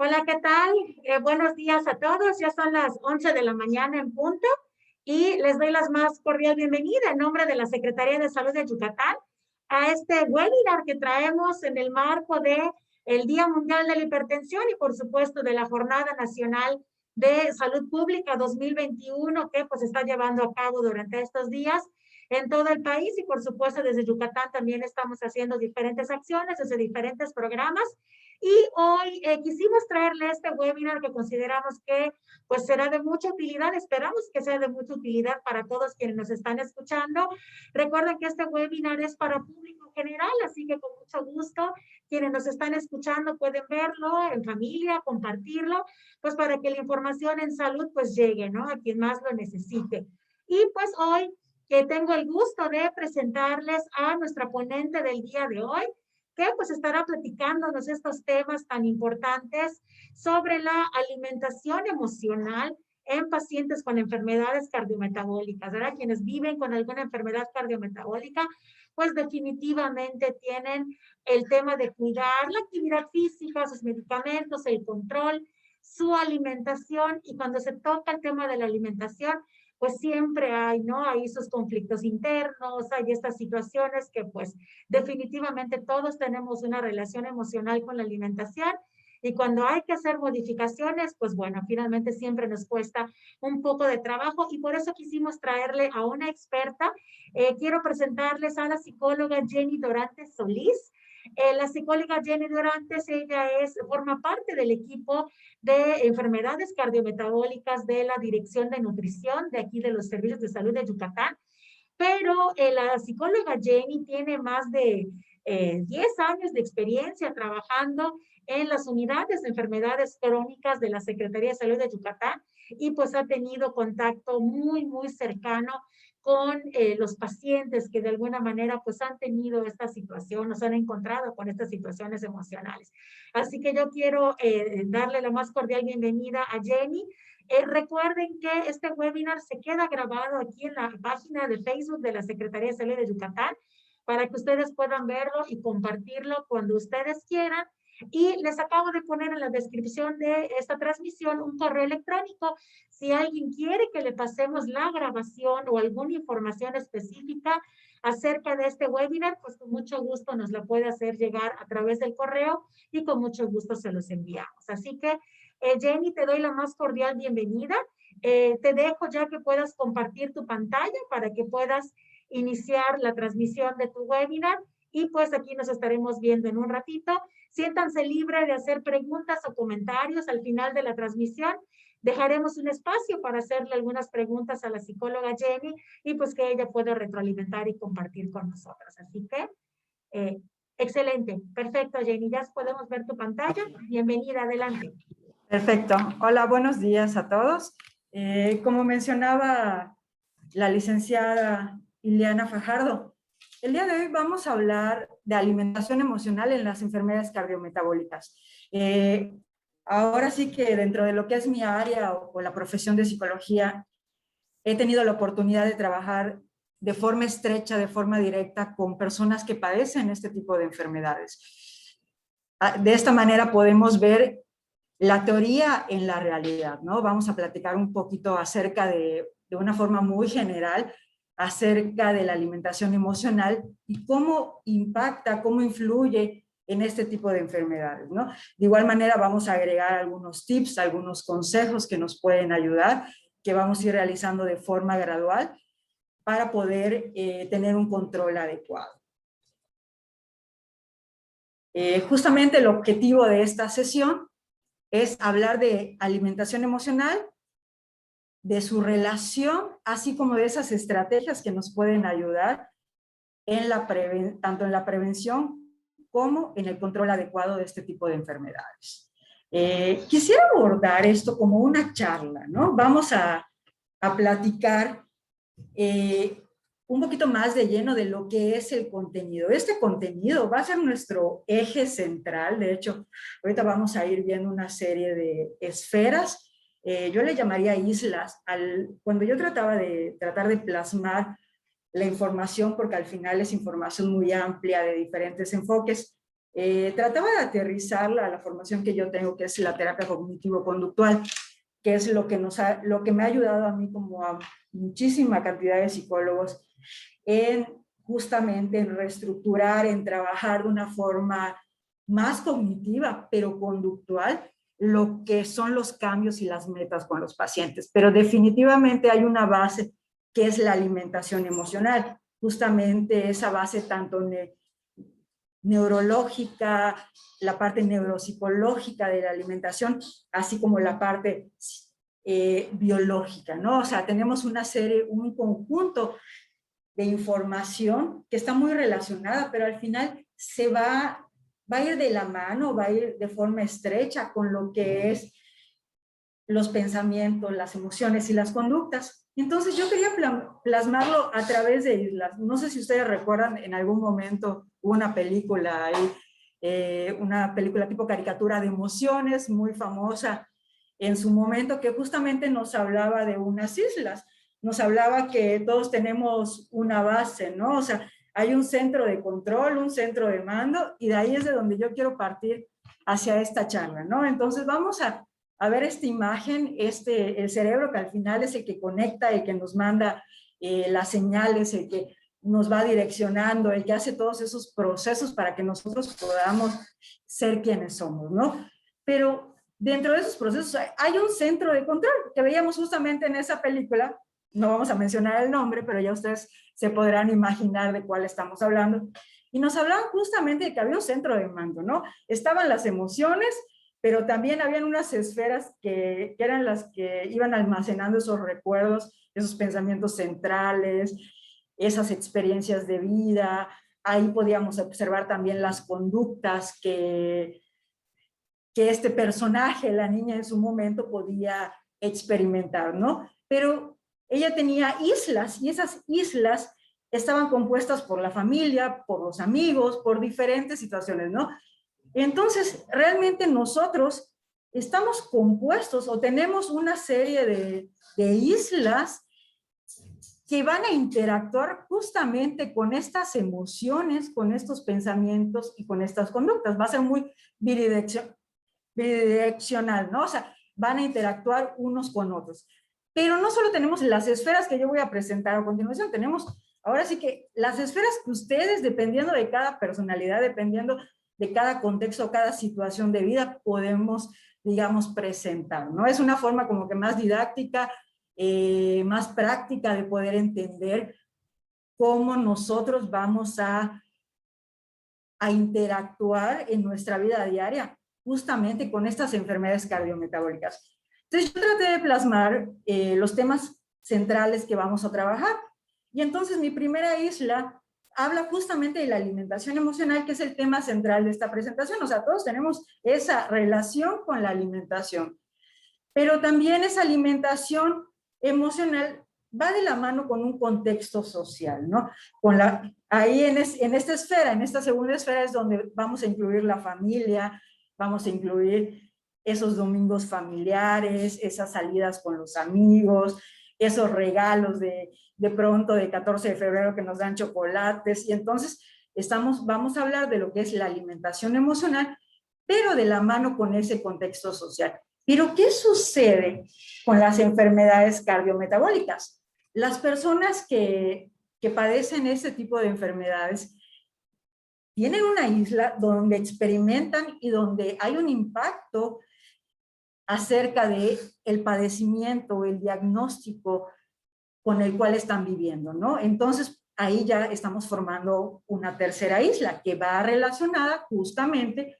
Hola, ¿qué tal? Buenos días a todos. Ya son las 11 de la mañana en punto y les doy la más cordial bienvenida en nombre de la Secretaría de Salud de Yucatán a este webinar que traemos en el marco de el Día Mundial de la Hipertensión y por supuesto de la Jornada Nacional de Salud Pública 2021 que pues está llevando a cabo durante estos días en todo el país y por supuesto desde Yucatán también estamos haciendo diferentes acciones desde diferentes programas. Y hoy quisimos traerle este webinar que consideramos que pues será de mucha utilidad, esperamos que sea de mucha utilidad para todos quienes nos están escuchando. Recuerden que este webinar es para público general, así que con mucho gusto quienes nos están escuchando pueden verlo en familia, compartirlo, pues para que la información en salud pues llegue, ¿no? A quien más lo necesite. Y pues hoy que tengo el gusto de presentarles a nuestra ponente del día de hoy, que pues estará platicándonos estos temas tan importantes sobre la alimentación emocional en pacientes con enfermedades cardiometabólicas, ¿verdad? Quienes viven con alguna enfermedad cardiometabólica, pues definitivamente tienen el tema de cuidar la actividad física, sus medicamentos, el control, su alimentación, y cuando se toca el tema de la alimentación, pues siempre hay, ¿no? Hay esos conflictos internos, hay estas situaciones que pues definitivamente todos tenemos una relación emocional con la alimentación y cuando hay que hacer modificaciones, pues bueno, finalmente siempre nos cuesta un poco de trabajo y por eso quisimos traerle a una experta. Quiero presentarles a la psicóloga Jenny Dorantes Solís. La psicóloga Jenny Dorantes, ella forma parte del equipo de enfermedades cardiometabólicas de la Dirección de Nutrición de aquí de los Servicios de Salud de Yucatán. Pero la psicóloga Jenny tiene más de 10 años de experiencia trabajando en las unidades de enfermedades crónicas de la Secretaría de Salud de Yucatán y pues ha tenido contacto muy, muy cercano con los pacientes que de alguna manera pues han tenido esta situación, nos han encontrado con estas situaciones emocionales. Así que yo quiero darle la más cordial bienvenida a Jenny. Recuerden que este webinar se queda grabado aquí en la página de Facebook de la Secretaría de Salud de Yucatán para que ustedes puedan verlo y compartirlo cuando ustedes quieran. Y les acabo de poner en la descripción de esta transmisión un correo electrónico. Si alguien quiere que le pasemos la grabación o alguna información específica acerca de este webinar, pues con mucho gusto nos la puede hacer llegar a través del correo y con mucho gusto se los enviamos. Así que Jenny, te doy la más cordial bienvenida. Te dejo ya que puedas compartir tu pantalla para que puedas iniciar la transmisión de tu webinar y pues aquí nos estaremos viendo en un ratito. Siéntanse libres de hacer preguntas o comentarios al final de la transmisión. Dejaremos un espacio para hacerle algunas preguntas a la psicóloga Jenny y pues que ella pueda retroalimentar y compartir con nosotros. Así que, excelente, perfecto Jenny, ya podemos ver tu pantalla. Bienvenida, adelante. Perfecto. Hola, buenos días a todos. Como mencionaba la licenciada Ileana Fajardo, el día de hoy vamos a hablar de alimentación emocional en las enfermedades cardiometabólicas. Ahora sí que dentro de lo que es mi área o la profesión de psicología, he tenido la oportunidad de trabajar de forma estrecha, de forma directa, con personas que padecen este tipo de enfermedades. De esta manera podemos ver la teoría en la realidad, ¿no? Vamos a platicar un poquito acerca de una forma muy general, acerca de la alimentación emocional y cómo impacta, cómo influye en este tipo de enfermedades, ¿no? De igual manera vamos a agregar algunos tips, algunos consejos que nos pueden ayudar, que vamos a ir realizando de forma gradual para poder tener un control adecuado. Justamente el objetivo de esta sesión es hablar de alimentación emocional, de su relación, así como de esas estrategias que nos pueden ayudar tanto en la prevención como en el control adecuado de este tipo de enfermedades. Quisiera abordar esto como una charla, ¿no? Vamos a platicar un poquito más de lleno de lo que es el contenido. Este contenido va a ser nuestro eje central. De hecho, ahorita vamos a ir viendo una serie de esferas. Yo le llamaría islas. Cuando yo tratar de plasmar la información, porque al final es información muy amplia de diferentes enfoques, trataba de aterrizarla a la formación que yo tengo, que es la terapia cognitivo-conductual, que es lo que me ha ayudado a mí como a muchísima cantidad de psicólogos en justamente en reestructurar, en trabajar de una forma más cognitiva, pero conductual, lo que son los cambios y las metas con los pacientes. Pero definitivamente hay una base que es la alimentación emocional, justamente esa base tanto neurológica, la parte neuropsicológica de la alimentación, así como la parte biológica, ¿no? O sea, tenemos una serie, un conjunto de información que está muy relacionada, pero al final va a ir de la mano, va a ir de forma estrecha con lo que es los pensamientos, las emociones y las conductas. Entonces yo quería plasmarlo a través de islas. No sé si ustedes recuerdan, en algún momento hubo una película ahí, una película tipo caricatura de emociones, muy famosa en su momento, que justamente nos hablaba de unas islas. Nos hablaba que todos tenemos una base, ¿no? O sea, hay un centro de control, un centro de mando, y de ahí es de donde yo quiero partir hacia esta charla, ¿no? Entonces vamos a ver esta imagen, el cerebro que al final es el que conecta, el que nos manda las señales, el que nos va direccionando, el que hace todos esos procesos para que nosotros podamos ser quienes somos, ¿no? Pero dentro de esos procesos hay un centro de control que veíamos justamente en esa película. No vamos a mencionar el nombre, pero ya ustedes se podrán imaginar de cuál estamos hablando. Y nos hablaban justamente de que había un centro de mando, ¿no? Estaban las emociones, pero también habían unas esferas que eran las que iban almacenando esos recuerdos, esos pensamientos centrales, esas experiencias de vida. Ahí podíamos observar también las conductas que este personaje, la niña en su momento, podía experimentar, ¿no? Pero ella tenía islas, y esas islas estaban compuestas por la familia, por los amigos, por diferentes situaciones, ¿no? Entonces, realmente nosotros estamos compuestos o tenemos una serie de islas que van a interactuar justamente con estas emociones, con estos pensamientos y con estas conductas. Va a ser muy bidireccional, ¿no? O sea, van a interactuar unos con otros. Pero no solo tenemos las esferas que yo voy a presentar a continuación, tenemos ahora sí que las esferas que ustedes, dependiendo de cada personalidad, dependiendo de cada contexto, cada situación de vida, podemos, digamos, presentar, ¿no? Es una forma como que más didáctica, más práctica de poder entender cómo nosotros vamos a interactuar en nuestra vida diaria justamente con estas enfermedades cardiometabólicas. Entonces yo traté de plasmar los temas centrales que vamos a trabajar. Y entonces mi primera isla habla justamente de la alimentación emocional, que es el tema central de esta presentación. O sea, todos tenemos esa relación con la alimentación. Pero también esa alimentación emocional va de la mano con un contexto social, ¿no? Ahí en esta esfera, en esta segunda esfera es donde vamos a incluir la familia, vamos a incluir esos domingos familiares, esas salidas con los amigos, esos regalos de pronto de 14 de febrero que nos dan chocolates, y entonces vamos a hablar de lo que es la alimentación emocional, pero de la mano con ese contexto social. Pero ¿qué sucede con las enfermedades cardiometabólicas? Las personas que padecen este tipo de enfermedades tienen una isla donde experimentan y donde hay un impacto acerca de el padecimiento, el diagnóstico con el cual están viviendo, ¿no? Entonces, ahí ya estamos formando una tercera isla que va relacionada justamente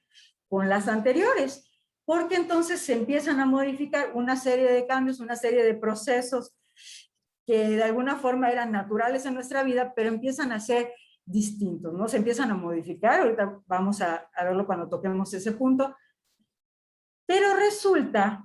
con las anteriores, porque entonces se empiezan a modificar una serie de cambios, una serie de procesos que de alguna forma eran naturales en nuestra vida, pero empiezan a ser distintos, ¿no? Se empiezan a modificar, ahorita vamos a verlo cuando toquemos ese punto, pero resulta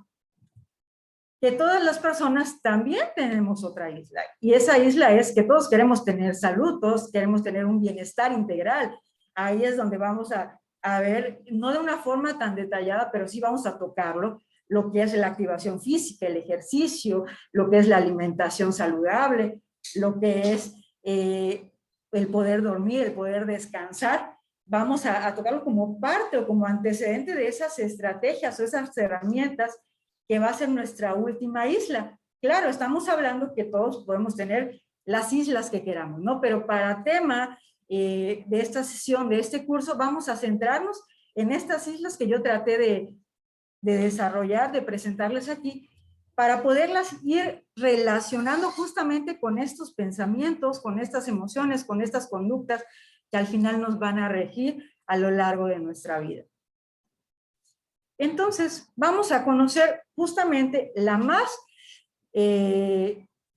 que todas las personas también tenemos otra isla, y esa isla es que todos queremos tener salud, todos queremos tener un bienestar integral. Ahí es donde vamos a ver, no de una forma tan detallada, pero sí vamos a tocarlo, lo que es la activación física, el ejercicio, lo que es la alimentación saludable, lo que es el poder dormir, el poder descansar, vamos a tocarlo como parte o como antecedente de esas estrategias o esas herramientas que va a ser nuestra última isla. Claro, estamos hablando que todos podemos tener las islas que queramos, ¿no? Pero para tema de esta sesión, de este curso, vamos a centrarnos en estas islas que yo traté de desarrollar, de presentarles aquí, para poderlas ir relacionando justamente con estos pensamientos, con estas emociones, con estas conductas que al final nos van a regir a lo largo de nuestra vida. Entonces, vamos a conocer justamente la más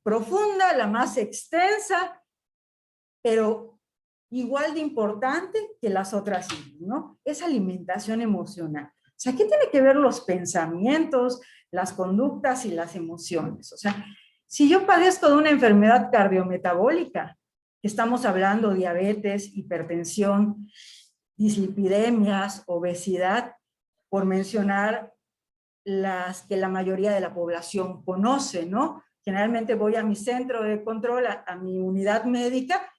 profunda, la más extensa, pero igual de importante que las otras, ¿no? Es alimentación emocional. O sea, ¿qué tiene que ver los pensamientos, las conductas y las emociones? O sea, si yo padezco de una enfermedad cardiometabólica, estamos hablando diabetes, hipertensión, dislipidemias, obesidad, por mencionar las que la mayoría de la población conoce, ¿no? Generalmente voy a mi centro de control, a mi unidad médica,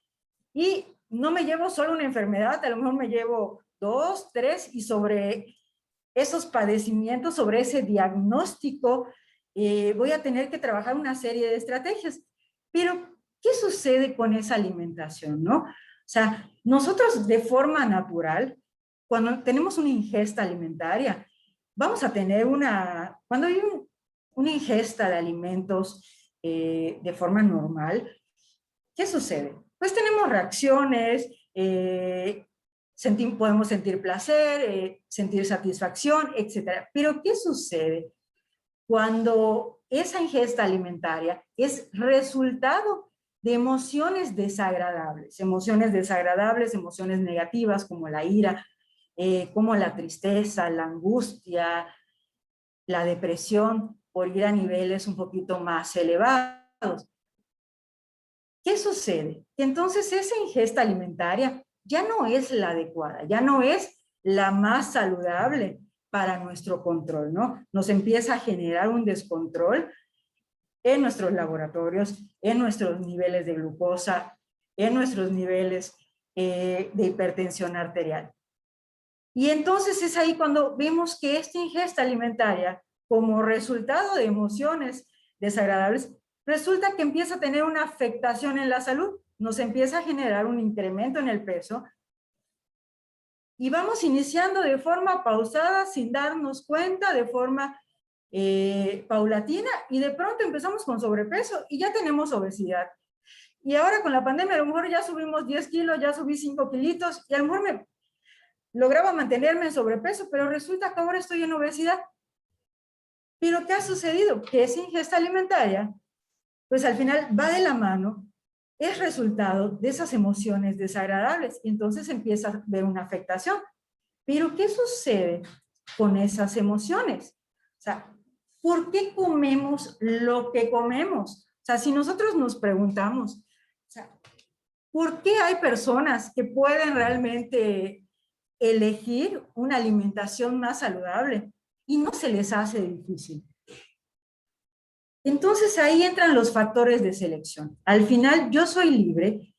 y no me llevo solo una enfermedad, a lo mejor me llevo 2, 3, y sobre esos padecimientos, sobre ese diagnóstico, voy a tener que trabajar una serie de estrategias. Pero, ¿qué sucede con esa alimentación, no? O sea, nosotros de forma natural, cuando tenemos una ingesta alimentaria, vamos a tener cuando hay una ingesta de alimentos de forma normal, ¿qué sucede? Pues tenemos reacciones, podemos sentir placer, sentir satisfacción, etc. Pero ¿qué sucede cuando esa ingesta alimentaria es resultado de emociones desagradables, emociones negativas como la ira, como la tristeza, la angustia, la depresión, por ir a niveles un poquito más elevados? ¿Qué sucede? Que entonces esa ingesta alimentaria ya no es la adecuada, ya no es la más saludable para nuestro control, ¿no? Nos empieza a generar un descontrol en nuestros laboratorios, en nuestros niveles de glucosa, en nuestros niveles de hipertensión arterial. Y entonces es ahí cuando vemos que esta ingesta alimentaria, como resultado de emociones desagradables, resulta que empieza a tener una afectación en la salud, nos empieza a generar un incremento en el peso, y vamos iniciando de forma pausada, sin darnos cuenta, de forma paulatina, y de pronto empezamos con sobrepeso y ya tenemos obesidad. Y ahora con la pandemia a lo mejor ya subimos 10 kilos, ya subí 5 kilitos, y a lo mejor lograba mantenerme en sobrepeso, pero resulta que ahora estoy en obesidad. ¿Pero qué ha sucedido? Que esa ingesta alimentaria, pues al final va de la mano, es resultado de esas emociones desagradables, y entonces empieza a haber una afectación. Pero ¿qué sucede con esas emociones? O sea, ¿por qué comemos lo que comemos? O sea, si nosotros nos preguntamos, o sea, ¿por qué hay personas que pueden realmente elegir una alimentación más saludable y no se les hace difícil? Entonces ahí entran los factores de selección. Al final yo soy libre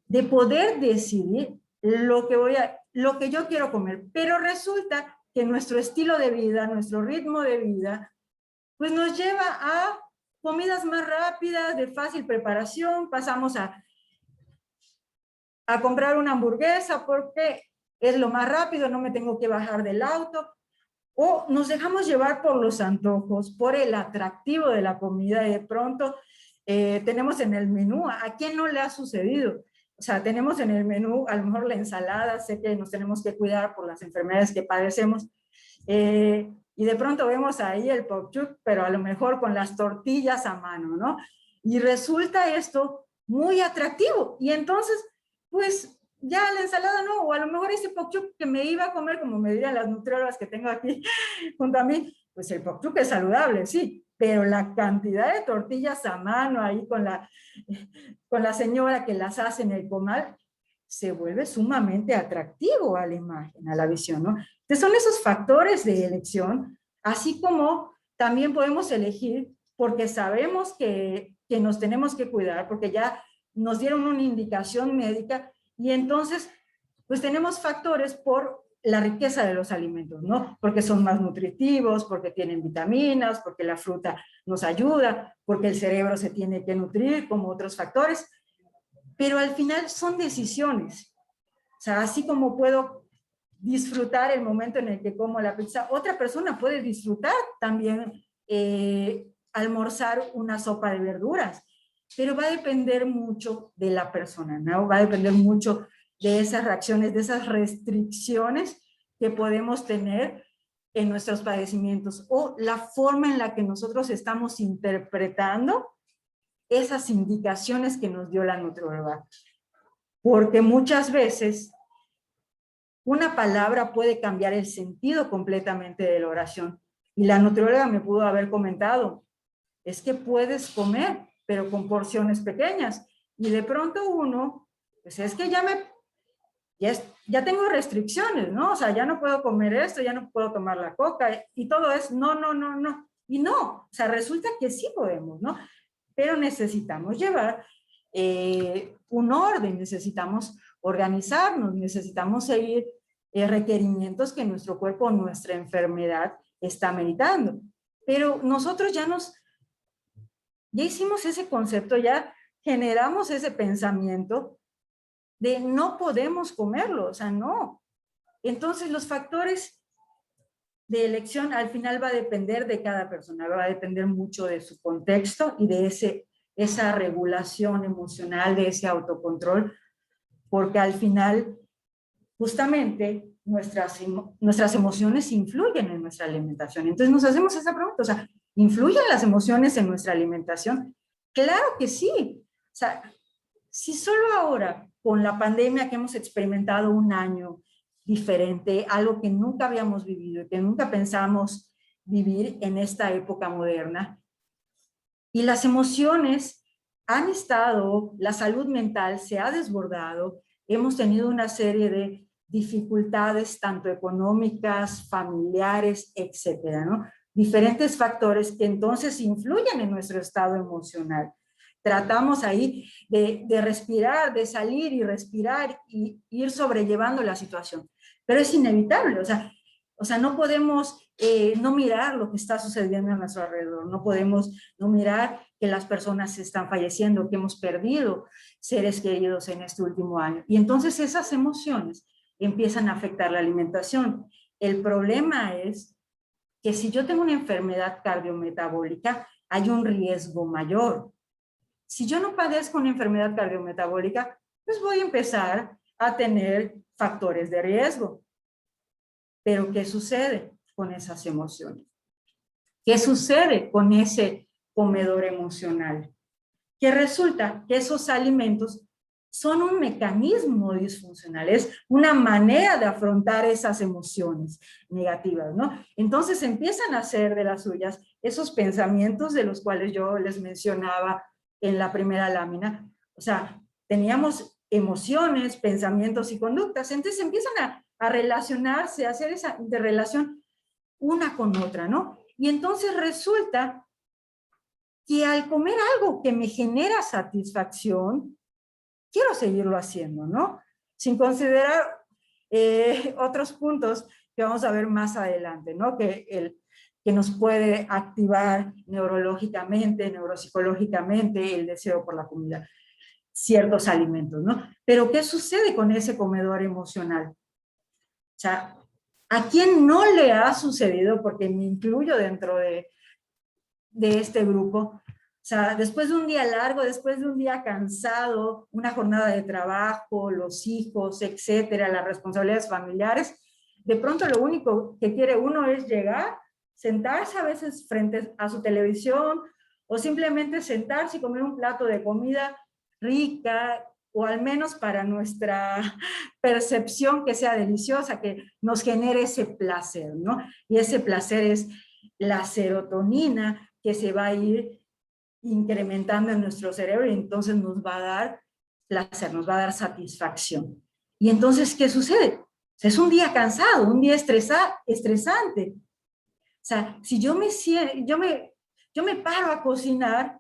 de poder decidir lo que yo quiero comer, pero resulta que nuestro estilo de vida, nuestro ritmo de vida, pues nos lleva a comidas más rápidas, de fácil preparación. Pasamos a comprar una hamburguesa porque es lo más rápido, no me tengo que bajar del auto. O nos dejamos llevar por los antojos, por el atractivo de la comida, y de pronto tenemos en el menú, ¿a quién no le ha sucedido? O sea, tenemos en el menú a lo mejor la ensalada, sé que nos tenemos que cuidar por las enfermedades que padecemos, y de pronto vemos ahí el pokchuk, pero a lo mejor con las tortillas a mano, ¿no? Y resulta esto muy atractivo, y entonces, pues, ya la ensalada no, o a lo mejor ese pokchuk que me iba a comer, como me dirían las nutriólogas que tengo aquí junto a mí, pues el pokchuk es saludable, sí, pero la cantidad de tortillas a mano ahí con la señora que las hace en el comal, se vuelve sumamente atractivo a la imagen, a la visión, ¿no? Entonces son esos factores de elección, así como también podemos elegir porque sabemos que nos tenemos que cuidar, porque ya nos dieron una indicación médica, y entonces pues tenemos factores por la riqueza de los alimentos, ¿no? Porque son más nutritivos, porque tienen vitaminas, porque la fruta nos ayuda, porque el cerebro se tiene que nutrir, como otros factores. Pero al final son decisiones. O sea, así como puedo disfrutar el momento en el que como la pizza, otra persona puede disfrutar también almorzar una sopa de verduras, pero va a depender mucho de la persona, ¿no? Va a depender mucho de esas reacciones, de esas restricciones que podemos tener en nuestros padecimientos o la forma en la que nosotros estamos interpretando esas indicaciones que nos dio la nutrióloga. Porque muchas veces una palabra puede cambiar el sentido completamente de la oración. Y la nutrióloga me pudo haber comentado, es que puedes comer, pero con porciones pequeñas. Y de pronto uno, pues es que ya tengo restricciones, ¿no? O sea, ya no puedo comer esto, ya no puedo tomar la coca, y todo es no, no, no, no. Y no, o sea, resulta que sí podemos, ¿no? Pero necesitamos llevar un orden, necesitamos organizarnos, necesitamos seguir requerimientos que nuestro cuerpo o nuestra enfermedad está meditando. Pero nosotros ya hicimos ese concepto, ya generamos ese pensamiento de no podemos comerlo, o sea, no. Entonces los factores de elección al final va a depender de cada persona, va a depender mucho de su contexto y de esa regulación emocional, de ese autocontrol, porque al final justamente nuestras emociones influyen en nuestra alimentación. Entonces nos hacemos esa pregunta, o sea, ¿influyen las emociones en nuestra alimentación? Claro que sí. O sea, si solo ahora, con la pandemia que hemos experimentado un año diferente, algo que nunca habíamos vivido, que nunca pensamos vivir en esta época moderna, y las emociones han estado, la salud mental se ha desbordado, hemos tenido una serie de dificultades, tanto económicas, familiares, etcétera, ¿no? Diferentes factores que entonces influyen en nuestro estado emocional. Tratamos ahí de respirar, de salir y respirar y ir sobrellevando la situación. Pero es inevitable, o sea no podemos no mirar lo que está sucediendo a nuestro alrededor, no podemos no mirar que las personas están falleciendo, que hemos perdido seres queridos en este último año. Y entonces esas emociones empiezan a afectar la alimentación. El problema es que si yo tengo una enfermedad cardiometabólica, hay un riesgo mayor. Si yo no padezco una enfermedad cardiometabólica, pues voy a empezar a tener factores de riesgo. Pero ¿qué sucede con esas emociones? ¿Qué sucede con ese comedor emocional? Que resulta que esos alimentos son un mecanismo disfuncional, es una manera de afrontar esas emociones negativas, ¿no? Entonces empiezan a hacer de las suyas esos pensamientos de los cuales yo les mencionaba en la primera lámina. O sea, teníamos emociones, pensamientos y conductas, entonces empiezan a relacionarse, a hacer esa interrelación una con otra, ¿no? Y entonces resulta que al comer algo que me genera satisfacción, quiero seguirlo haciendo, ¿no? Sin considerar otros puntos que vamos a ver más adelante, ¿no? Que nos puede activar neurológicamente, neuropsicológicamente el deseo por la comida, ciertos alimentos, ¿no? Pero ¿qué sucede con ese comedor emocional? O sea, ¿a quién no le ha sucedido? Porque me incluyo dentro de este grupo. O sea, después de un día largo, después de un día cansado, una jornada de trabajo, los hijos, etcétera, las responsabilidades familiares, de pronto lo único que quiere uno es llegar, sentarse a veces frente a su televisión o simplemente sentarse y comer un plato de comida rica o al menos para nuestra percepción que sea deliciosa, que nos genere ese placer, ¿no? Y ese placer es la serotonina que se va a ir incrementando en nuestro cerebro y entonces nos va a dar placer, nos va a dar satisfacción. Y entonces, ¿qué sucede? Es un día cansado, un día estresante. O sea, si yo me paro a cocinar,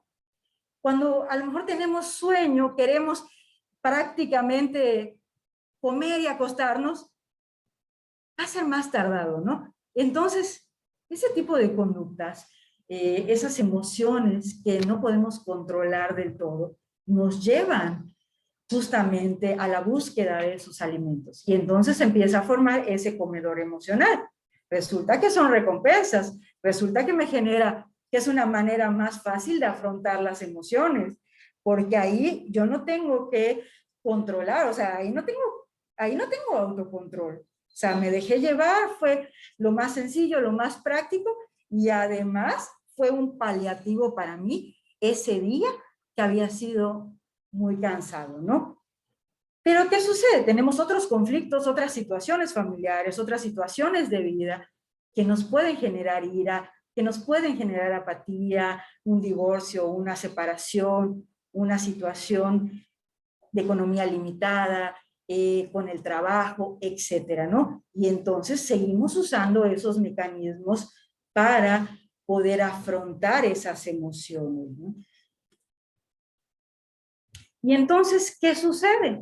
cuando a lo mejor tenemos sueño, queremos prácticamente comer y acostarnos, va a ser más tardado, ¿no? Entonces, ese tipo de conductas, esas emociones que no podemos controlar del todo, nos llevan justamente a la búsqueda de esos alimentos. Y entonces empieza a formar ese comedor emocional. Resulta que son recompensas, resulta que me genera, que es una manera más fácil de afrontar las emociones, porque ahí yo no tengo que controlar, o sea, ahí no tengo autocontrol. O sea, me dejé llevar, fue lo más sencillo, lo más práctico, y además fue un paliativo para mí ese día que había sido muy cansado, ¿no? Pero ¿qué sucede? Tenemos otros conflictos, otras situaciones familiares, otras situaciones de vida que nos pueden generar ira, que nos pueden generar apatía, un divorcio, una separación, una situación de economía limitada, con el trabajo, etcétera, ¿no? Y entonces seguimos usando esos mecanismos para poder afrontar esas emociones, ¿no? Y entonces, ¿qué sucede?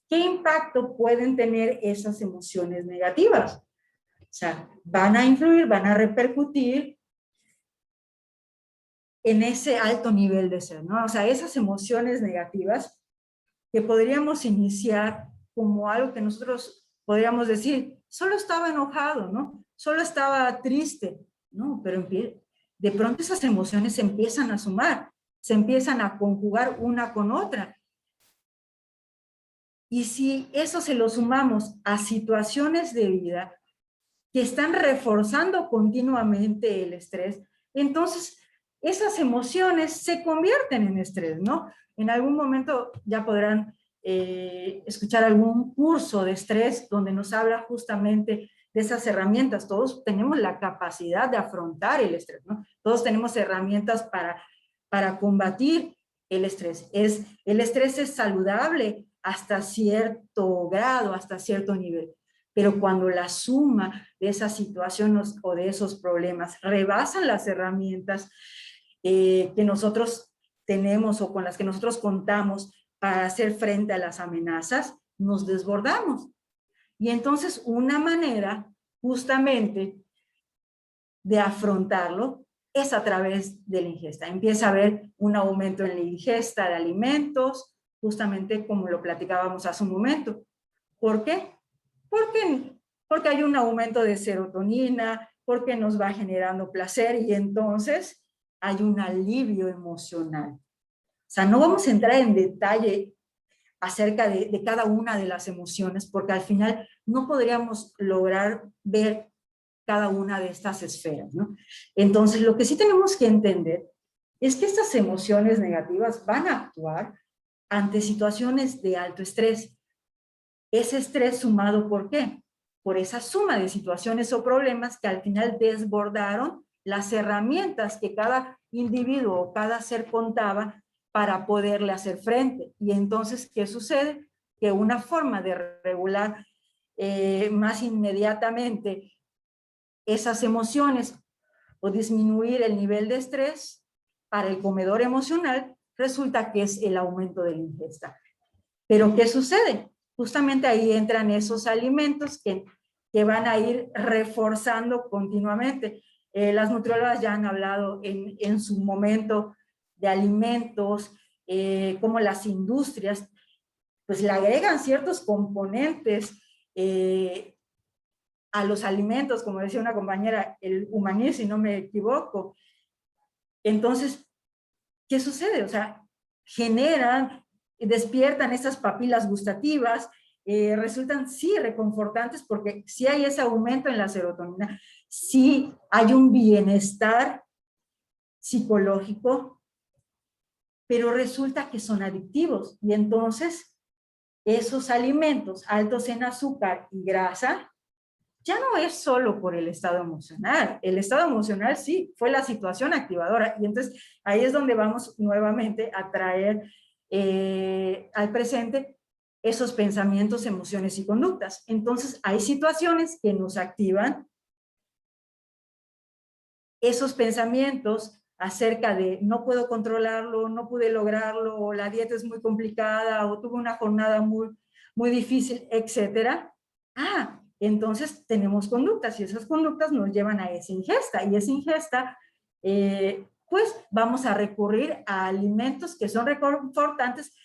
¿Qué impacto pueden tener esas emociones negativas? O sea, van a influir, van a repercutir en ese alto nivel de ser, ¿no? O sea, esas emociones negativas que podríamos iniciar como algo que nosotros podríamos decir, solo estaba enojado, ¿no? Solo estaba triste, ¿no? Pero de pronto esas emociones se empiezan a sumar, se empiezan a conjugar una con otra. Y si eso se lo sumamos a situaciones de vida que están reforzando continuamente el estrés, entonces esas emociones se convierten en estrés, ¿no? En algún momento ya podrán escuchar algún curso de estrés donde nos habla justamente de esas herramientas. Todos tenemos la capacidad de afrontar el estrés, ¿no? Todos tenemos herramientas para combatir el estrés. El estrés es saludable hasta cierto grado, hasta cierto nivel. Pero cuando la suma de esas situaciones o de esos problemas rebasan las herramientas que nosotros tenemos o con las que nosotros contamos para hacer frente a las amenazas, nos desbordamos. Y entonces una manera justamente de afrontarlo es a través de la ingesta. Empieza a haber un aumento en la ingesta de alimentos, justamente como lo platicábamos hace un momento. ¿Por qué? Porque hay un aumento de serotonina, porque nos va generando placer y entonces hay un alivio emocional. O sea, no vamos a entrar en detalle acerca de cada una de las emociones, porque al final no podríamos lograr ver cada una de estas esferas, ¿no? Entonces, lo que sí tenemos que entender es que estas emociones negativas van a actuar ante situaciones de alto estrés. Ese estrés sumado, ¿por qué? Por esa suma de situaciones o problemas que al final desbordaron las herramientas que cada individuo o cada ser contaba para poderle hacer frente. Y entonces, ¿qué sucede? Que una forma de regular más inmediatamente esas emociones o disminuir el nivel de estrés para el comedor emocional resulta que es el aumento de la ingesta. Pero ¿qué sucede? Justamente ahí entran esos alimentos que van a ir reforzando continuamente. Las nutriólogas ya han hablado en su momento de alimentos, como las industrias, pues le agregan ciertos componentes a los alimentos, como decía una compañera, el humaní, si no me equivoco. Entonces, ¿qué sucede? O sea, generan, despiertan esas papilas gustativas, resultan sí reconfortantes porque sí hay ese aumento en la serotonina, sí hay un bienestar psicológico, pero resulta que son adictivos y entonces esos alimentos altos en azúcar y grasa ya no es solo por el estado emocional. El estado emocional sí fue la situación activadora y entonces ahí es donde vamos nuevamente a traer al presente esos pensamientos, emociones y conductas. Entonces hay situaciones que nos activan esos pensamientos acerca de no puedo controlarlo, no pude lograrlo, o la dieta es muy complicada, o tuve una jornada muy, muy difícil, etcétera. Entonces tenemos conductas y esas conductas nos llevan a esa ingesta y esa ingesta, pues vamos a recurrir a alimentos que son reconfortantes,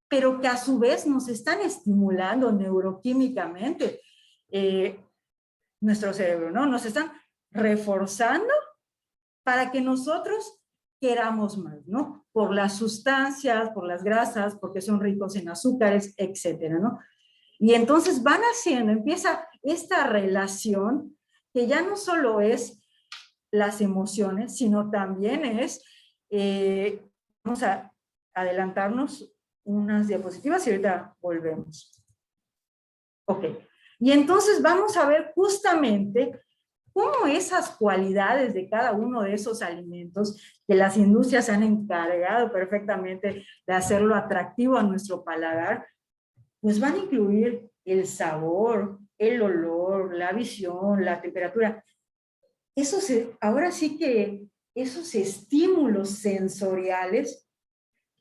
pero que a su vez nos están estimulando neuroquímicamente nuestro cerebro, ¿no? Nos están reforzando para que nosotros queramos más, ¿no? Por las sustancias, por las grasas, porque son ricos en azúcares, etcétera, ¿no? Y entonces van haciendo, empieza esta relación que ya no solo es las emociones, sino también es, vamos a adelantarnos unas diapositivas y ahorita volvemos. Ok, y entonces vamos a ver justamente cómo esas cualidades de cada uno de esos alimentos que las industrias han encargado perfectamente de hacerlo atractivo a nuestro paladar, pues van a incluir el sabor, el olor, la visión, la temperatura. Ahora sí que esos estímulos sensoriales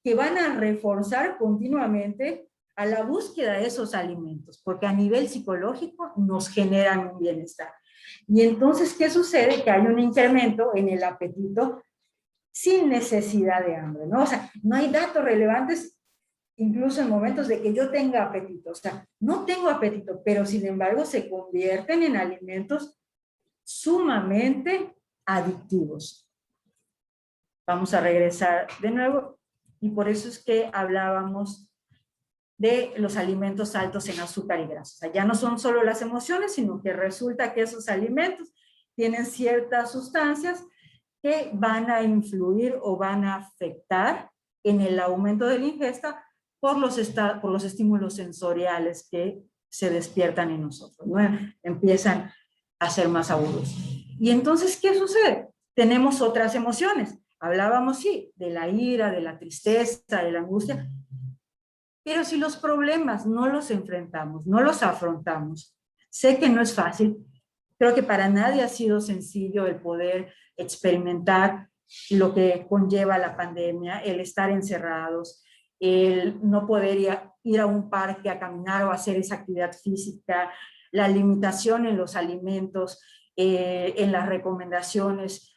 que van a reforzar continuamente a la búsqueda de esos alimentos, porque a nivel psicológico nos generan un bienestar. Y entonces, ¿qué sucede? Que hay un incremento en el apetito sin necesidad de hambre, ¿no? O sea, no hay datos relevantes incluso en momentos de que yo tenga apetito. O sea, no tengo apetito, pero sin embargo se convierten en alimentos sumamente adictivos. Vamos a regresar de nuevo y por eso es que hablábamos de los alimentos altos en azúcar y grasa. O sea, ya no son solo las emociones, sino que resulta que esos alimentos tienen ciertas sustancias que van a influir o van a afectar en el aumento de la ingesta por los estímulos sensoriales que se despiertan en nosotros, ¿no? Empiezan a ser más agudos. Y entonces, ¿qué sucede? Tenemos otras emociones. Hablábamos, sí, de la ira, de la tristeza, de la angustia, pero si los problemas no los enfrentamos, no los afrontamos, sé que no es fácil, creo que para nadie ha sido sencillo el poder experimentar lo que conlleva la pandemia, el estar encerrados, el no poder ir a un parque a caminar o hacer esa actividad física, la limitación en los alimentos, en las recomendaciones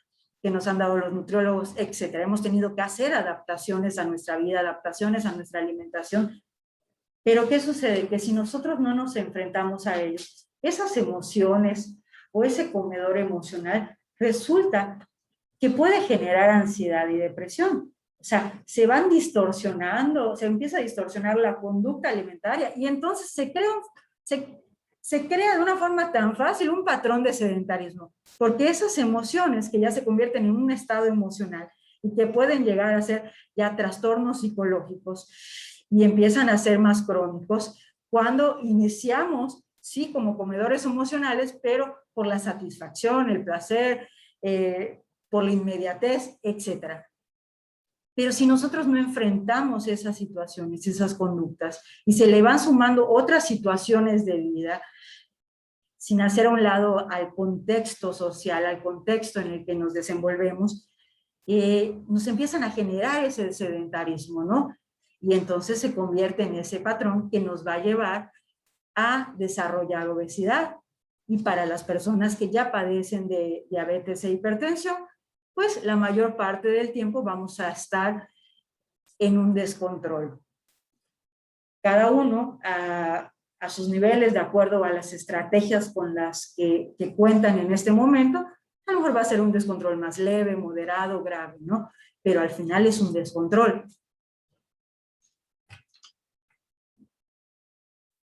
que nos han dado los nutriólogos, etcétera. Hemos tenido que hacer adaptaciones a nuestra vida, adaptaciones a nuestra alimentación. Pero ¿qué sucede? Que si nosotros no nos enfrentamos a ellos, esas emociones o ese comedor emocional resulta que puede generar ansiedad y depresión. O sea, se van distorsionando, se empieza a distorsionar la conducta alimentaria y entonces se crea de una forma tan fácil un patrón de sedentarismo, porque esas emociones que ya se convierten en un estado emocional y que pueden llegar a ser ya trastornos psicológicos y empiezan a ser más crónicos cuando iniciamos, sí, como comedores emocionales, pero por la satisfacción, el placer, por la inmediatez, etcétera. Pero si nosotros no enfrentamos esas situaciones, esas conductas, y se le van sumando otras situaciones de vida, sin hacer a un lado al contexto social, al contexto en el que nos desenvolvemos, nos empiezan a generar ese sedentarismo, ¿no? Y entonces se convierte en ese patrón que nos va a llevar a desarrollar obesidad. Y para las personas que ya padecen de diabetes e hipertensión, pues la mayor parte del tiempo vamos a estar en un descontrol. Cada uno a sus niveles, de acuerdo a las estrategias con las que cuentan en este momento, a lo mejor va a ser un descontrol más leve, moderado, grave, ¿no? Pero al final es un descontrol.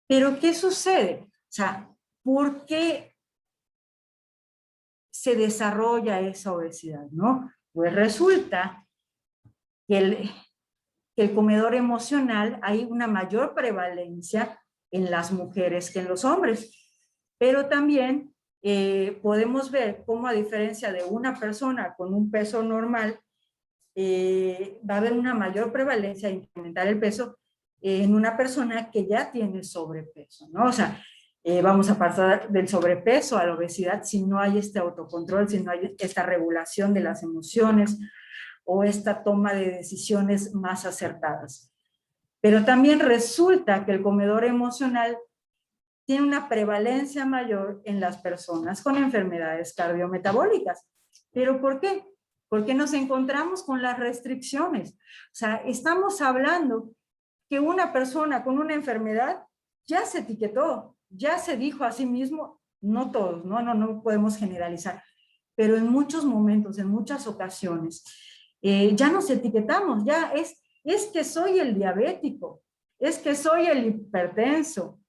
Pero ¿qué sucede? O sea, ¿por qué se desarrolla esa obesidad, no? Pues resulta que el comedor emocional hay una mayor prevalencia en las mujeres que en los hombres, pero también podemos ver cómo a diferencia de una persona con un peso normal, va a haber una mayor prevalencia de incrementar el peso en una persona que ya tiene sobrepeso, ¿no? O sea, vamos a pasar del sobrepeso a la obesidad si no hay este autocontrol, si no hay esta regulación de las emociones o esta toma de decisiones más acertadas. Pero también resulta que el comedor emocional tiene una prevalencia mayor en las personas con enfermedades cardiometabólicas. ¿Pero por qué? Porque nos encontramos con las restricciones. O sea, estamos hablando que una persona con una enfermedad ya se etiquetó, ya se dijo a sí mismo, no todos, no podemos generalizar, pero en muchos momentos, en muchas ocasiones, ya nos etiquetamos, ya es que soy el diabético, es que soy el hipertenso,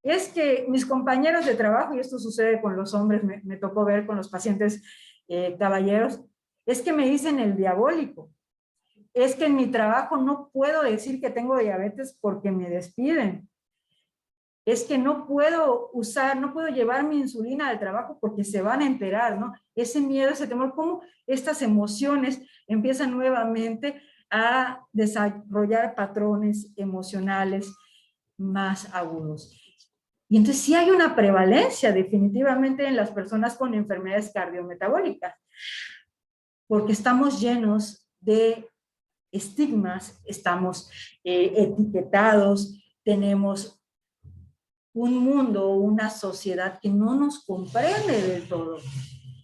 es que mis compañeros de trabajo, y esto sucede con los hombres, me tocó ver con los pacientes caballeros, es que me dicen el diabólico, es que en mi trabajo no puedo decir que tengo diabetes porque me despiden, es que no puedo llevar mi insulina al trabajo porque se van a enterar, ¿no? Ese miedo, ese temor, cómo estas emociones empiezan nuevamente a desarrollar patrones emocionales más agudos. Y entonces sí hay una prevalencia definitivamente en las personas con enfermedades cardiometabólicas, porque estamos llenos de estigmas, estamos etiquetados, tenemos un mundo, una sociedad que no nos comprende del todo.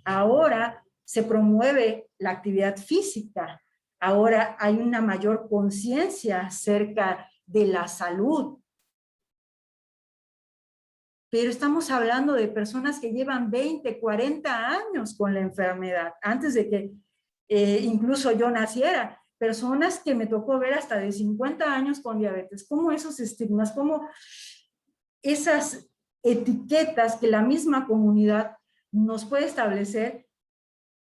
Ahora se promueve la actividad física, ahora hay una mayor conciencia acerca de la salud, pero estamos hablando de personas que llevan 20, 40 años con la enfermedad, antes de que incluso yo naciera, personas que me tocó ver hasta de 50 años con diabetes, cómo esos estigmas, cómo esas etiquetas que la misma comunidad nos puede establecer,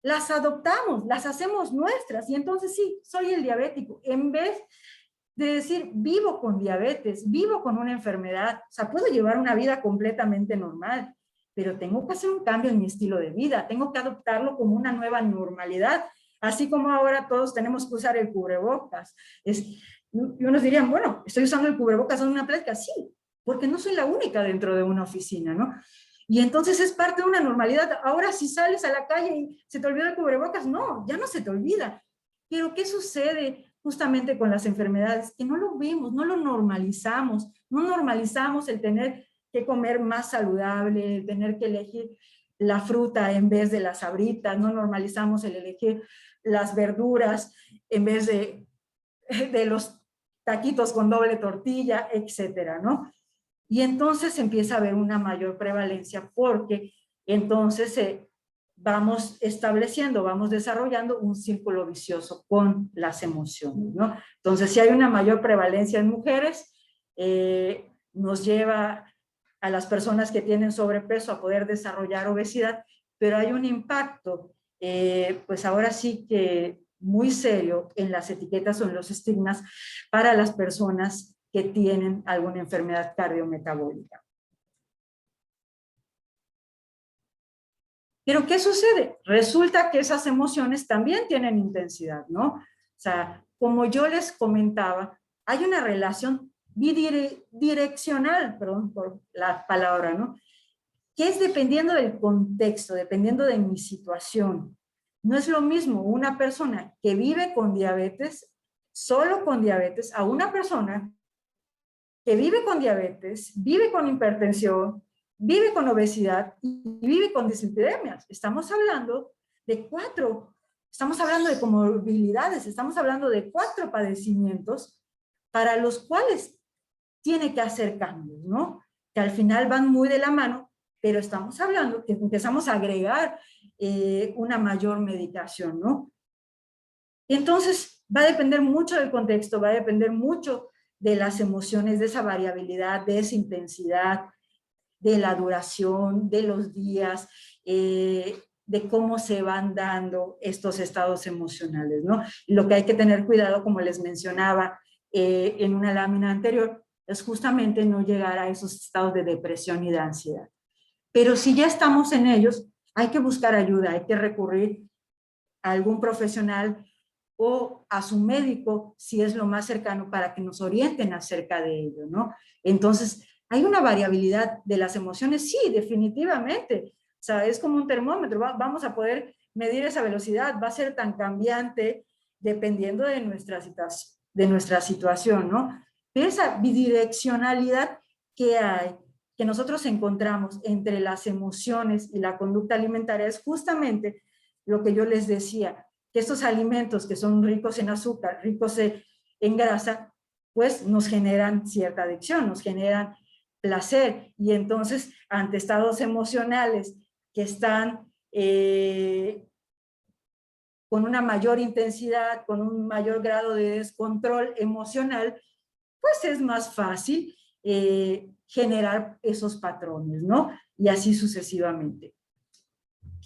las adoptamos, las hacemos nuestras, y entonces sí, soy el diabético, en vez de decir, vivo con diabetes, vivo con una enfermedad, o sea, puedo llevar una vida completamente normal, pero tengo que hacer un cambio en mi estilo de vida, tengo que adoptarlo como una nueva normalidad, así como ahora todos tenemos que usar el cubrebocas. Y unos dirían, bueno, estoy usando el cubrebocas en una plática, sí, porque no soy la única dentro de una oficina, ¿no? Y entonces es parte de una normalidad. Ahora si sales a la calle y se te olvida el cubrebocas, no, ya no se te olvida. Pero ¿qué sucede justamente con las enfermedades? Que no lo vemos, no lo normalizamos, no normalizamos el tener que comer más saludable, el tener que elegir la fruta en vez de las sabritas, no normalizamos el elegir las verduras en vez de los taquitos con doble tortilla, etcétera, ¿no? Y entonces empieza a haber una mayor prevalencia porque entonces vamos estableciendo, vamos desarrollando un círculo vicioso con las emociones, ¿no? Entonces, si hay una mayor prevalencia en mujeres, nos lleva a las personas que tienen sobrepeso a poder desarrollar obesidad, pero hay un impacto, pues ahora sí que muy serio en las etiquetas o en los estigmas para las personas que tienen alguna enfermedad cardiometabólica. Pero ¿qué sucede? Resulta que esas emociones también tienen intensidad, ¿no? O sea, como yo les comentaba, hay una relación bidireccional, perdón por la palabra, ¿no? Que es dependiendo del contexto, dependiendo de mi situación. No es lo mismo una persona que vive con diabetes, solo con diabetes, a una persona que vive con diabetes, vive con hipertensión, vive con obesidad y vive con dislipidemias. Estamos hablando de comorbilidades, estamos hablando de 4 padecimientos para los cuales tiene que hacer cambios, ¿no? Que al final van muy de la mano, pero estamos hablando que empezamos a agregar una mayor medicación, ¿no? Entonces, va a depender mucho del contexto, va a depender mucho de las emociones, de esa variabilidad, de esa intensidad, de la duración, de los días, de cómo se van dando estos estados emocionales, ¿no? Y lo que hay que tener cuidado, como les mencionaba en una lámina anterior, es justamente no llegar a esos estados de depresión y de ansiedad. Pero si ya estamos en ellos, hay que buscar ayuda, hay que recurrir a algún profesional o a su médico, si es lo más cercano, para que nos orienten acerca de ello, ¿no? Entonces, hay una variabilidad de las emociones, sí, definitivamente. O sea, es como un termómetro, vamos a poder medir esa velocidad, va a ser tan cambiante dependiendo de nuestra situación, ¿no? Pero esa bidireccionalidad que hay, que nosotros encontramos entre las emociones y la conducta alimentaria, es justamente lo que yo les decía, que estos alimentos que son ricos en azúcar, ricos en grasa, pues nos generan cierta adicción, nos generan placer, y entonces ante estados emocionales que están con una mayor intensidad, con un mayor grado de descontrol emocional, pues es más fácil generar esos patrones, ¿no? Y así sucesivamente.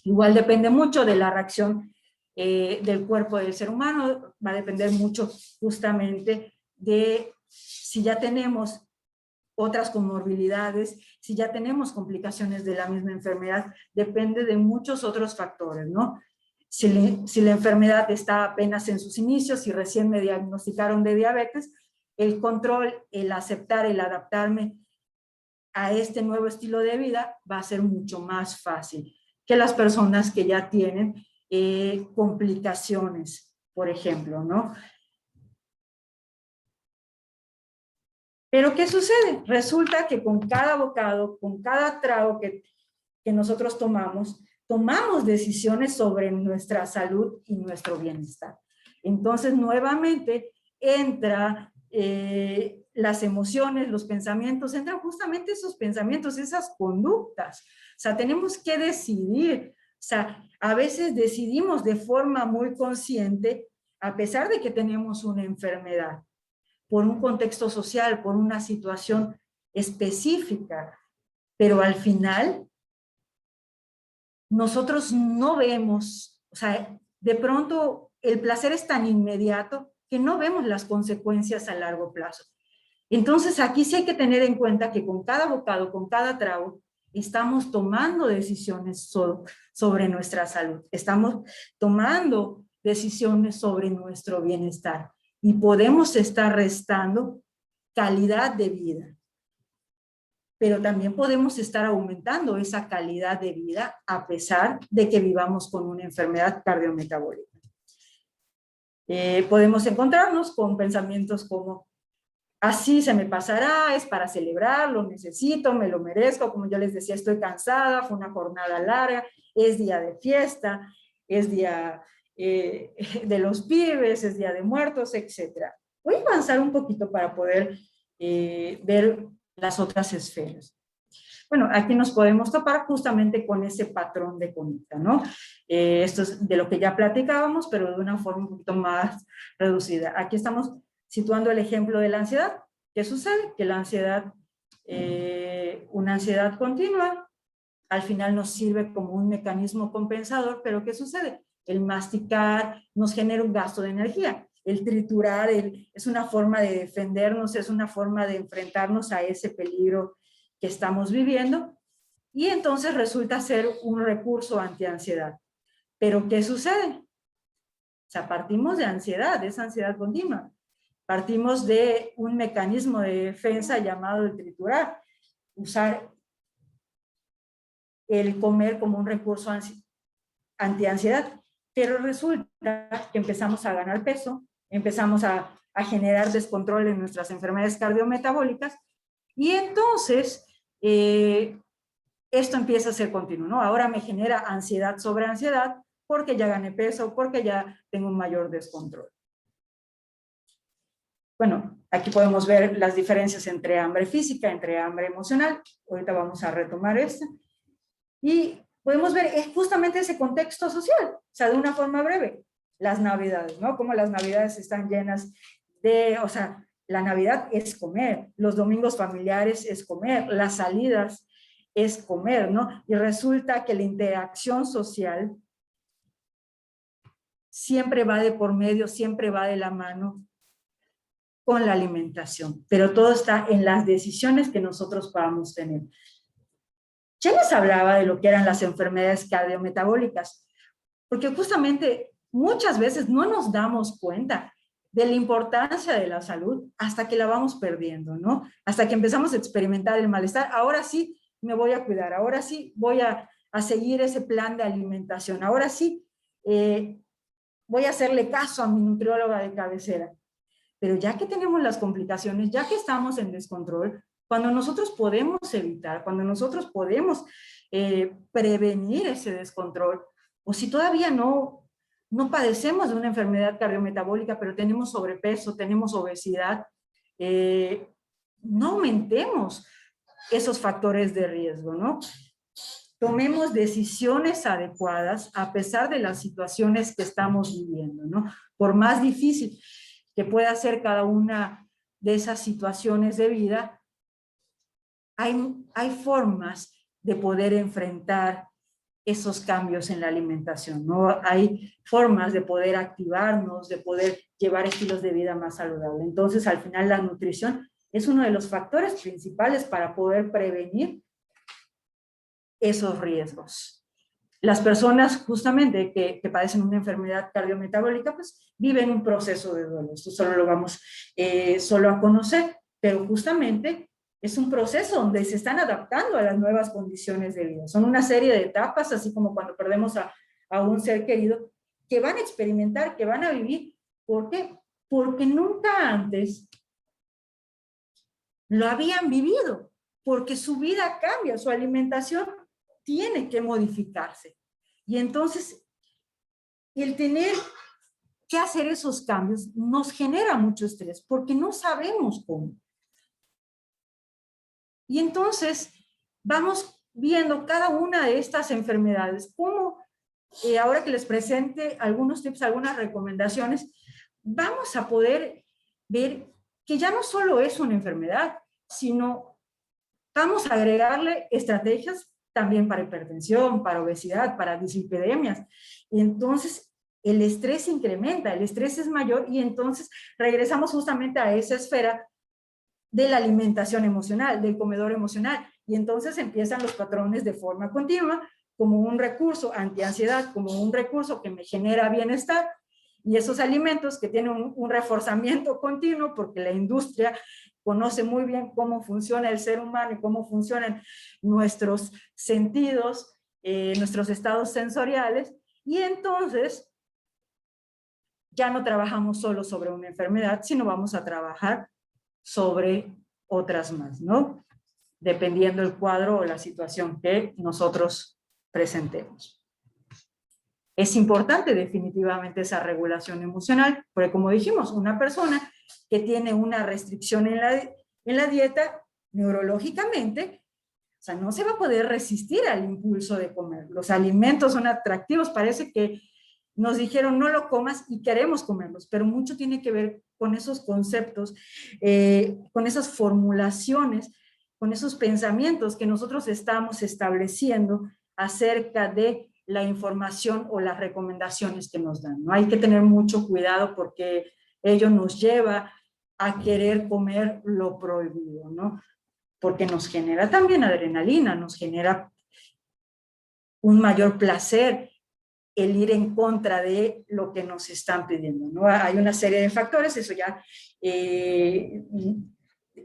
Igual depende mucho de la reacción del cuerpo del ser humano, va a depender mucho justamente de si ya tenemos otras comorbilidades, si ya tenemos complicaciones de la misma enfermedad, depende de muchos otros factores, ¿no? Si la enfermedad está apenas en sus inicios, si recién me diagnosticaron de diabetes, el control, el aceptar, el adaptarme a este nuevo estilo de vida va a ser mucho más fácil que las personas que ya tienen complicaciones, por ejemplo, ¿no? Pero ¿qué sucede? Resulta que con cada bocado, con cada trago que nosotros tomamos decisiones sobre nuestra salud y nuestro bienestar. Entonces, nuevamente, entra las emociones, los pensamientos, entran justamente esos pensamientos, esas conductas. O sea, tenemos que decidir. O sea, a veces decidimos de forma muy consciente, a pesar de que tenemos una enfermedad, por un contexto social, por una situación específica, pero al final nosotros no vemos, o sea, de pronto el placer es tan inmediato que no vemos las consecuencias a largo plazo. Entonces aquí sí hay que tener en cuenta que con cada bocado, con cada trago, estamos tomando decisiones sobre nuestra salud, estamos tomando decisiones sobre nuestro bienestar y podemos estar restando calidad de vida, pero también podemos estar aumentando esa calidad de vida a pesar de que vivamos con una enfermedad cardiometabólica. Podemos encontrarnos con pensamientos como: así se me pasará, es para celebrar, lo necesito, me lo merezco, como yo les decía, estoy cansada, fue una jornada larga, es día de fiesta, es día de los pibes, es día de muertos, etc. Voy a avanzar un poquito para poder ver las otras esferas. Bueno, aquí nos podemos topar justamente con ese patrón de conducta, ¿no? Esto es de lo que ya platicábamos, pero de una forma un poquito más reducida. Aquí estamos situando el ejemplo de la ansiedad. ¿Qué sucede? Que la ansiedad, una ansiedad continua, al final nos sirve como un mecanismo compensador, pero ¿qué sucede? El masticar nos genera un gasto de energía. El triturar es una forma de defendernos, es una forma de enfrentarnos a ese peligro que estamos viviendo, y entonces resulta ser un recurso antiansiedad. Pero ¿qué sucede? O sea, partimos de ansiedad, esa ansiedad continua. Partimos de un mecanismo de defensa llamado el triturar, usar el comer como un recurso antiansiedad. Pero resulta que empezamos a ganar peso, empezamos a generar descontrol en nuestras enfermedades cardiometabólicas, y entonces esto empieza a ser continuo, ¿no? Ahora me genera ansiedad sobre ansiedad porque ya gané peso, porque ya tengo un mayor descontrol. Bueno, aquí podemos ver las diferencias entre hambre física, entre hambre emocional. Ahorita vamos a retomar esto. Y podemos ver justamente ese contexto social, o sea, de una forma breve, las navidades, ¿no? Como las navidades están llenas de, o sea, la Navidad es comer, los domingos familiares es comer, las salidas es comer, ¿no? Y resulta que la interacción social siempre va de por medio, siempre va de la mano con la alimentación, pero todo está en las decisiones que nosotros podamos tener. Ya les hablaba de lo que eran las enfermedades cardiometabólicas, porque justamente muchas veces no nos damos cuenta de la importancia de la salud hasta que la vamos perdiendo, ¿no? Hasta que empezamos a experimentar el malestar. Ahora sí me voy a cuidar, ahora sí voy a seguir ese plan de alimentación, ahora sí voy a hacerle caso a mi nutrióloga de cabecera. Pero ya que tenemos las complicaciones, ya que estamos en descontrol, cuando nosotros podemos evitar, cuando nosotros podemos prevenir ese descontrol, o si todavía no padecemos de una enfermedad cardiometabólica, pero tenemos sobrepeso, tenemos obesidad, no aumentemos esos factores de riesgo, ¿no? Tomemos decisiones adecuadas a pesar de las situaciones que estamos viviendo, ¿no? Por más difícil que pueda ser cada una de esas situaciones de vida, hay formas de poder enfrentar esos cambios en la alimentación, ¿no? Hay formas de poder activarnos, de poder llevar estilos de vida más saludables. Entonces, al final, la nutrición es uno de los factores principales para poder prevenir esos riesgos. Las personas justamente que padecen una enfermedad cardiometabólica, pues viven un proceso de duelo. Esto solo lo vamos solo a conocer, pero justamente es un proceso donde se están adaptando a las nuevas condiciones de vida. Son una serie de etapas, así como cuando perdemos a un ser querido, que van a experimentar, que van a vivir. ¿Por qué? Porque nunca antes lo habían vivido, porque su vida cambia, su alimentación tiene que modificarse. Y entonces, el tener que hacer esos cambios nos genera mucho estrés, porque no sabemos cómo. Y entonces, vamos viendo cada una de estas enfermedades, cómo, ahora que les presente algunos tips, algunas recomendaciones, vamos a poder ver que ya no solo es una enfermedad, sino vamos a agregarle estrategias también para hipertensión, para obesidad, para dislipidemias. Y entonces el estrés incrementa, el estrés es mayor y entonces regresamos justamente a esa esfera de la alimentación emocional, del comedor emocional. Y entonces empiezan los patrones de forma continua como un recurso antiansiedad, como un recurso que me genera bienestar. Y esos alimentos que tienen un reforzamiento continuo, porque la industria conoce muy bien cómo funciona el ser humano y cómo funcionan nuestros sentidos, nuestros estados sensoriales, y entonces ya no trabajamos solo sobre una enfermedad, sino vamos a trabajar sobre otras más, ¿no? Dependiendo del cuadro o la situación que nosotros presentemos. Es importante definitivamente esa regulación emocional, porque como dijimos, una persona que tiene una restricción en la dieta, neurológicamente, o sea, no se va a poder resistir al impulso de comer. Los alimentos son atractivos, parece que nos dijeron no lo comas y queremos comerlos, pero mucho tiene que ver con esos conceptos, con esas formulaciones, con esos pensamientos que nosotros estamos estableciendo acerca de la información o las recomendaciones que nos dan, ¿no? Hay que tener mucho cuidado porque ello nos lleva a querer comer lo prohibido, ¿no? Porque nos genera también adrenalina, nos genera un mayor placer el ir en contra de lo que nos están pidiendo, ¿no? Hay una serie de factores, eso ya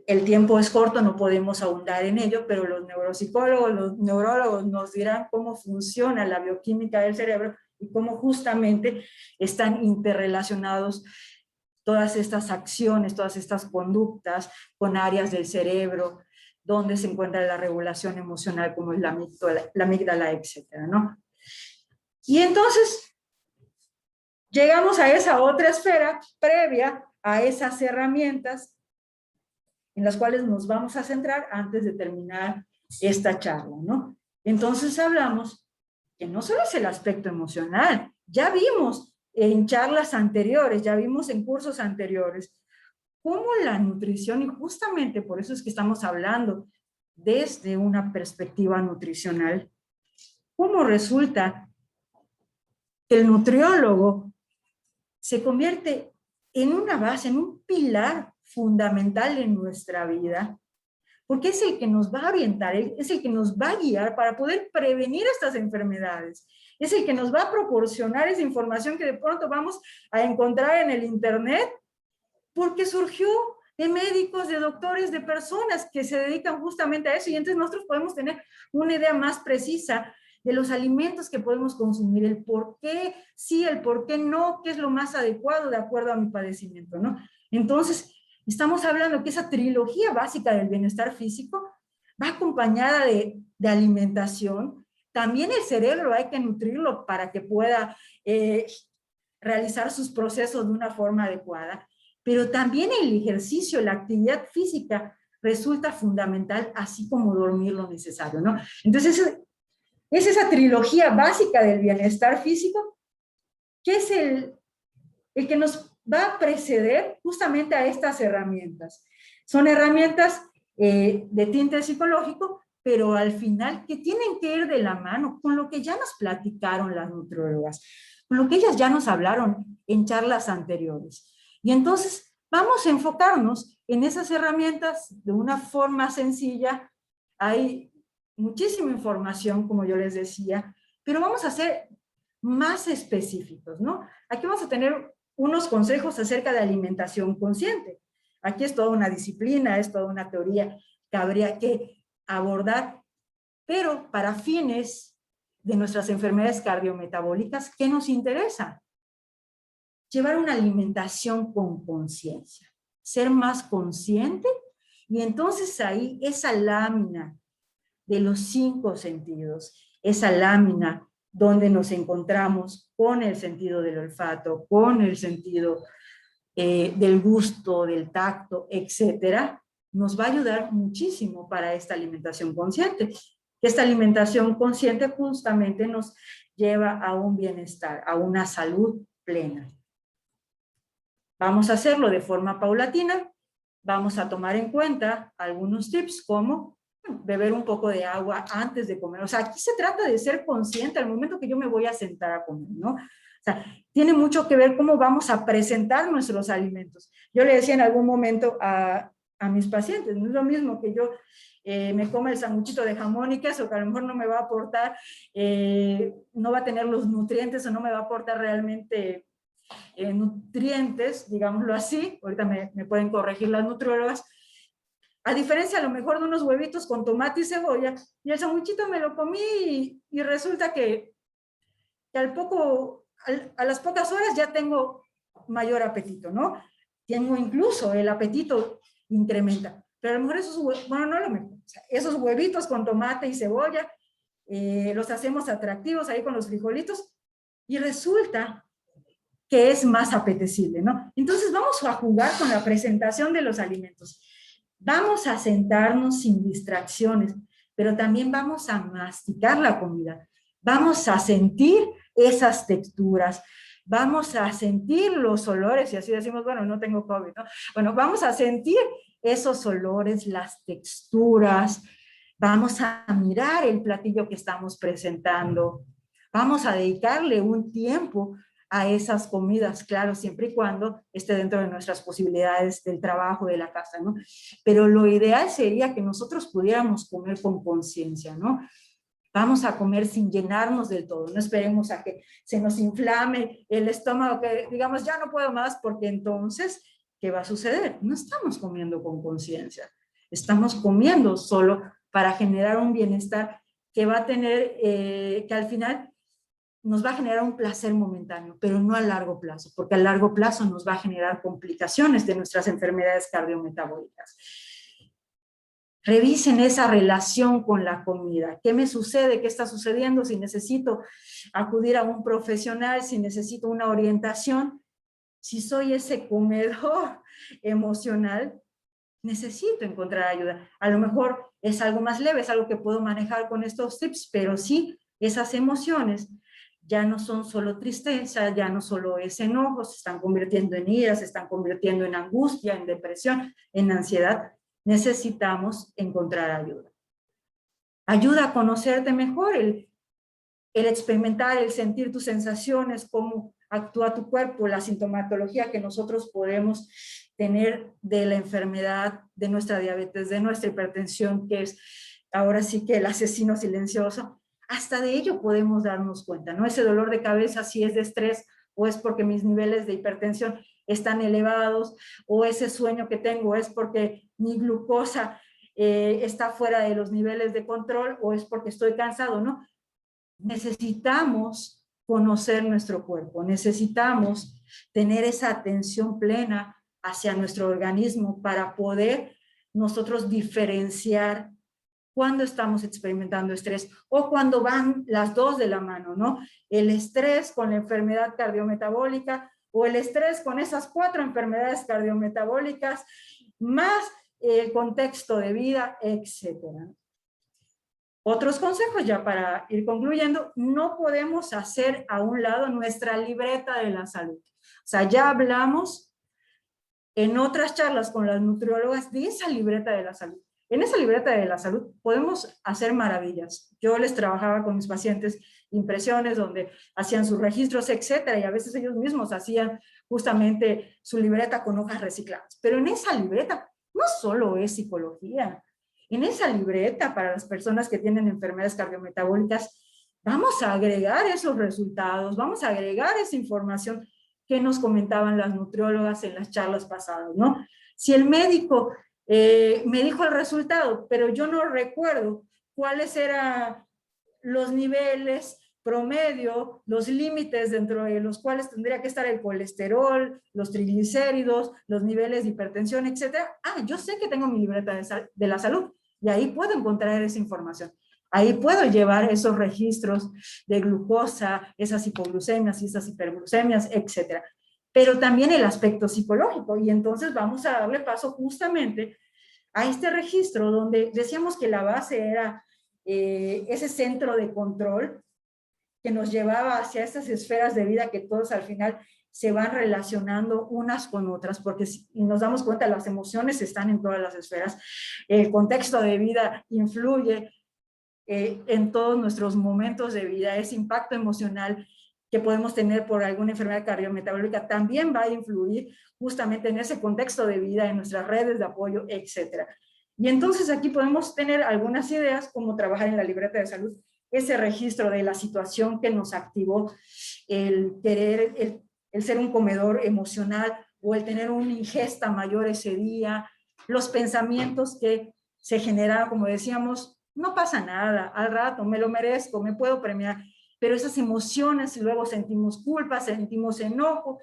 el tiempo es corto, no podemos ahondar en ello, pero los neuropsicólogos, los neurólogos nos dirán cómo funciona la bioquímica del cerebro y cómo justamente están interrelacionados todas estas acciones, todas estas conductas con áreas del cerebro, donde se encuentra la regulación emocional, como es la amígdala, etcétera, ¿no? Y entonces llegamos a esa otra esfera previa a esas herramientas en las cuales nos vamos a centrar antes de terminar esta charla, ¿no? Entonces hablamos que no solo es el aspecto emocional, ya vimos en charlas anteriores, ya vimos en cursos anteriores, cómo la nutrición, y justamente por eso es que estamos hablando desde una perspectiva nutricional, cómo resulta que el nutriólogo se convierte en una base, en un pilar fundamental en nuestra vida, porque es el que nos va a orientar, es el que nos va a guiar para poder prevenir estas enfermedades, es el que nos va a proporcionar esa información que de pronto vamos a encontrar en el internet, porque surgió de médicos, de doctores, de personas que se dedican justamente a eso, y entonces nosotros podemos tener una idea más precisa de los alimentos que podemos consumir, el por qué sí, el por qué no, qué es lo más adecuado de acuerdo a mi padecimiento, ¿no? Entonces, estamos hablando que esa trilogía básica del bienestar físico va acompañada de alimentación. También el cerebro hay que nutrirlo para que pueda realizar sus procesos de una forma adecuada, pero también el ejercicio, la actividad física resulta fundamental, así como dormir lo necesario, ¿no? Entonces, es esa trilogía básica del bienestar físico que es el que nos va a preceder justamente a estas herramientas. Son herramientas de tinte psicológico, pero al final que tienen que ir de la mano con lo que ya nos platicaron las nutriólogas, con lo que ellas ya nos hablaron en charlas anteriores. Y entonces vamos a enfocarnos en esas herramientas de una forma sencilla. Hay muchísima información, como yo les decía, pero vamos a ser más específicos, ¿no? Aquí vamos a tener unos consejos acerca de alimentación consciente. Aquí es toda una disciplina, es toda una teoría que habría que abordar, pero para fines de nuestras enfermedades cardiometabólicas, ¿qué nos interesa? Llevar una alimentación con conciencia, ser más consciente, y entonces ahí esa lámina de los 5 sentidos, esa lámina donde nos encontramos con el sentido del olfato, con el sentido del gusto, del tacto, etcétera, nos va a ayudar muchísimo para esta alimentación consciente. Esta alimentación consciente justamente nos lleva a un bienestar, a una salud plena. Vamos a hacerlo de forma paulatina. Vamos a tomar en cuenta algunos tips como beber un poco de agua antes de comer. O sea, aquí se trata de ser consciente al momento que yo me voy a sentar a comer, ¿no? O sea, tiene mucho que ver cómo vamos a presentar nuestros alimentos. Yo le decía en algún momento a mis pacientes, no es lo mismo que yo me coma el sanguchito de jamón y queso, que a lo mejor no me va a aportar, no va a tener los nutrientes o no me va a aportar realmente nutrientes, digámoslo así. Ahorita me pueden corregir las nutriólogas. A diferencia a lo mejor de unos huevitos con tomate y cebolla, y el sanguchito me lo comí y resulta que a las pocas horas ya tengo mayor apetito, ¿no? Tengo incluso el apetito incrementa. Pero a lo mejor esos huevitos con tomate y cebolla los hacemos atractivos ahí con los frijolitos y resulta que es más apetecible, ¿no? Entonces vamos a jugar con la presentación de los alimentos. Vamos a sentarnos sin distracciones, pero también vamos a masticar la comida. Vamos a sentir esas texturas, vamos a sentir los olores, y así decimos, bueno, no tengo COVID, ¿no? Bueno, vamos a sentir esos olores, las texturas, vamos a mirar el platillo que estamos presentando, vamos a dedicarle un tiempo a esas comidas, claro, siempre y cuando esté dentro de nuestras posibilidades del trabajo, de la casa, ¿no? Pero lo ideal sería que nosotros pudiéramos comer con conciencia, ¿no? Vamos a comer sin llenarnos del todo, no esperemos a que se nos inflame el estómago, que digamos, ya no puedo más, porque entonces, ¿qué va a suceder? No estamos comiendo con conciencia, estamos comiendo solo para generar un bienestar que va a tener, que al final nos va a generar un placer momentáneo, pero no a largo plazo, porque a largo plazo nos va a generar complicaciones de nuestras enfermedades cardiometabólicas. Revisen esa relación con la comida. ¿Qué me sucede? ¿Qué está sucediendo? Si necesito acudir a un profesional, si necesito una orientación, si soy ese comedor emocional, necesito encontrar ayuda. A lo mejor es algo más leve, es algo que puedo manejar con estos tips, pero sí, esas emociones ya no son solo tristeza, ya no solo es enojo, se están convirtiendo en ira, se están convirtiendo en angustia, en depresión, en ansiedad. Necesitamos encontrar ayuda. Ayuda a conocerte mejor, el experimentar, el sentir tus sensaciones, cómo actúa tu cuerpo, la sintomatología que nosotros podemos tener de la enfermedad, de nuestra diabetes, de nuestra hipertensión, que es ahora sí que el asesino silencioso. Hasta de ello podemos darnos cuenta, ¿no? Ese dolor de cabeza, si es de estrés o es porque mis niveles de hipertensión están elevados, o ese sueño que tengo es porque mi glucosa está fuera de los niveles de control, o es porque estoy cansado, ¿no? Necesitamos conocer nuestro cuerpo, necesitamos tener esa atención plena hacia nuestro organismo para poder nosotros diferenciar cuando estamos experimentando estrés o cuando van las dos de la mano, ¿no? El estrés con la enfermedad cardiometabólica o el estrés con esas 4 enfermedades cardiometabólicas, más el contexto de vida, etcétera. Otros consejos ya para ir concluyendo: no podemos hacer a un lado nuestra libreta de la salud. O sea, ya hablamos en otras charlas con las nutriólogas de esa libreta de la salud. En esa libreta de la salud podemos hacer maravillas. Yo les trabajaba con mis pacientes impresiones donde hacían sus registros, etcétera, y a veces ellos mismos hacían justamente su libreta con hojas recicladas. Pero en esa libreta no solo es psicología. En esa libreta, para las personas que tienen enfermedades cardiometabólicas, vamos a agregar esos resultados, vamos a agregar esa información que nos comentaban las nutriólogas en las charlas pasadas, ¿no? Si el médico me dijo el resultado, pero yo no recuerdo cuáles eran los niveles promedio, los límites dentro de los cuales tendría que estar el colesterol, los triglicéridos, los niveles de hipertensión, etcétera. Yo sé que tengo mi libreta de la salud y ahí puedo encontrar esa información. Ahí puedo llevar esos registros de glucosa, esas hipoglucemias y esas hiperglucemias, etcétera. Pero también el aspecto psicológico, y entonces vamos a darle paso justamente a este registro donde decíamos que la base era ese centro de control que nos llevaba hacia estas esferas de vida que todos al final se van relacionando unas con otras, porque si nos damos cuenta, las emociones están en todas las esferas, el contexto de vida influye en todos nuestros momentos de vida, ese impacto emocional que podemos tener por alguna enfermedad cardiometabólica también va a influir justamente en ese contexto de vida, en nuestras redes de apoyo, etcétera. Y entonces aquí podemos tener algunas ideas como trabajar en la libreta de salud, ese registro de la situación que nos activó, el querer, el ser un comedor emocional o el tener una ingesta mayor ese día, los pensamientos que se generaron, como decíamos, no pasa nada, al rato me lo merezco, me puedo premiar, pero esas emociones luego sentimos culpa, sentimos enojo,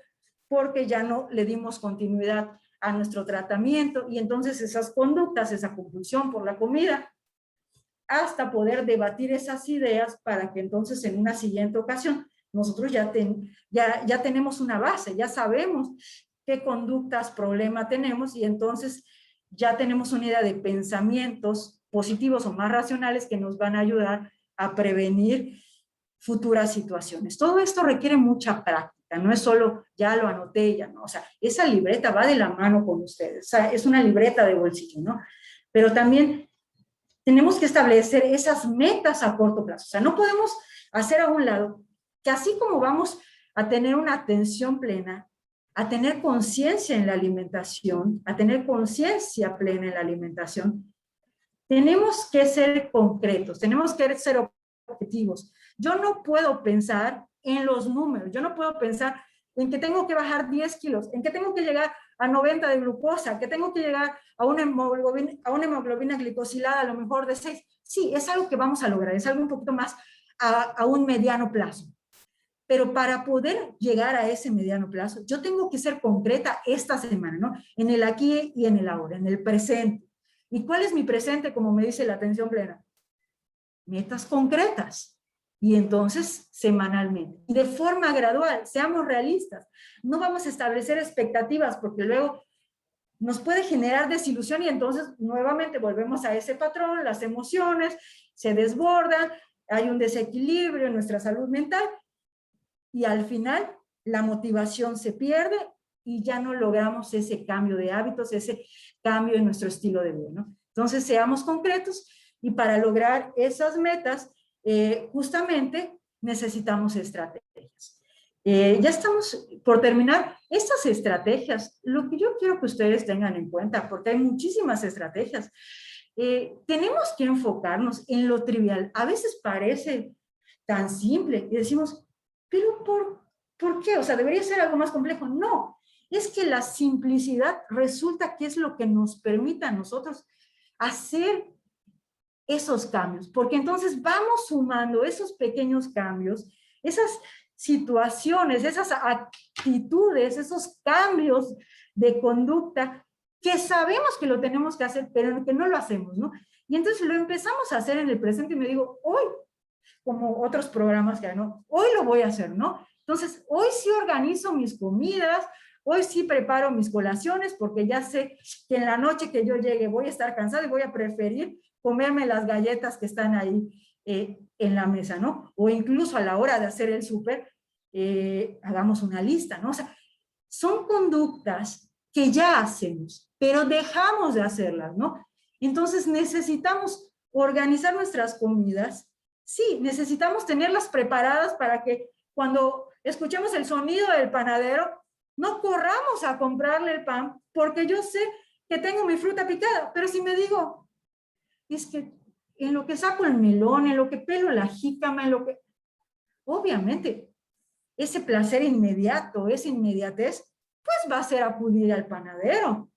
porque ya no le dimos continuidad a nuestro tratamiento y entonces esas conductas, esa compulsión por la comida, hasta poder debatir esas ideas para que entonces en una siguiente ocasión nosotros ya tenemos una base, ya sabemos qué conductas, problema tenemos y entonces ya tenemos una idea de pensamientos positivos o más racionales que nos van a ayudar a prevenir futuras situaciones. Todo esto requiere mucha práctica, no es solo ya lo anoté, ya no, o sea, esa libreta va de la mano con ustedes, o sea, es una libreta de bolsillo, ¿no? Pero también tenemos que establecer esas metas a corto plazo, o sea, no podemos hacer a un lado que así como vamos a tener una atención plena, a tener conciencia en la alimentación, a tener conciencia plena en la alimentación, tenemos que ser concretos, tenemos que ser objetivos. Yo no puedo pensar en los números, yo no puedo pensar en que tengo que bajar 10 kilos, en que tengo que llegar a 90 de glucosa, que tengo que llegar a una hemoglobina glicosilada a lo mejor de 6. Sí, es algo que vamos a lograr, es algo un poquito más a un mediano plazo. Pero para poder llegar a ese mediano plazo, yo tengo que ser concreta esta semana, ¿no? En el aquí y en el ahora, en el presente. ¿Y cuál es mi presente, como me dice la atención plena? Metas concretas. Y entonces, semanalmente. Y de forma gradual, seamos realistas. No vamos a establecer expectativas porque luego nos puede generar desilusión y entonces nuevamente volvemos a ese patrón, las emociones se desbordan, hay un desequilibrio en nuestra salud mental y al final la motivación se pierde y ya no logramos ese cambio de hábitos, ese cambio en nuestro estilo de vida, ¿no? Entonces, seamos concretos y para lograr esas metas, justamente necesitamos estrategias. Ya estamos por terminar. Estas estrategias, lo que yo quiero que ustedes tengan en cuenta, porque hay muchísimas estrategias, tenemos que enfocarnos en lo trivial. A veces parece tan simple y decimos, pero ¿por qué? O sea, ¿debería ser algo más complejo? No, es que la simplicidad resulta que es lo que nos permite a nosotros hacer esos cambios, porque entonces vamos sumando esos pequeños cambios, esas situaciones, esas actitudes, esos cambios de conducta, que sabemos que lo tenemos que hacer, pero que no lo hacemos, ¿no? Y entonces lo empezamos a hacer en el presente y me digo, hoy, como otros programas que hay, ¿no? Hoy lo voy a hacer, ¿no? Entonces, hoy sí organizo mis comidas, hoy sí preparo mis colaciones, porque ya sé que en la noche que yo llegue voy a estar cansada y voy a preferir comerme las galletas que están ahí en la mesa, ¿no? O incluso a la hora de hacer el súper, hagamos una lista, ¿no? O sea, son conductas que ya hacemos, pero dejamos de hacerlas, ¿no? Entonces necesitamos organizar nuestras comidas, sí, necesitamos tenerlas preparadas para que cuando escuchemos el sonido del panadero, no corramos a comprarle el pan, porque yo sé que tengo mi fruta picada, pero si me digo, es que en lo que saco el melón, en lo que pelo la jícama, en lo que... Obviamente, ese placer inmediato, esa inmediatez, pues va a ser acudir al panadero.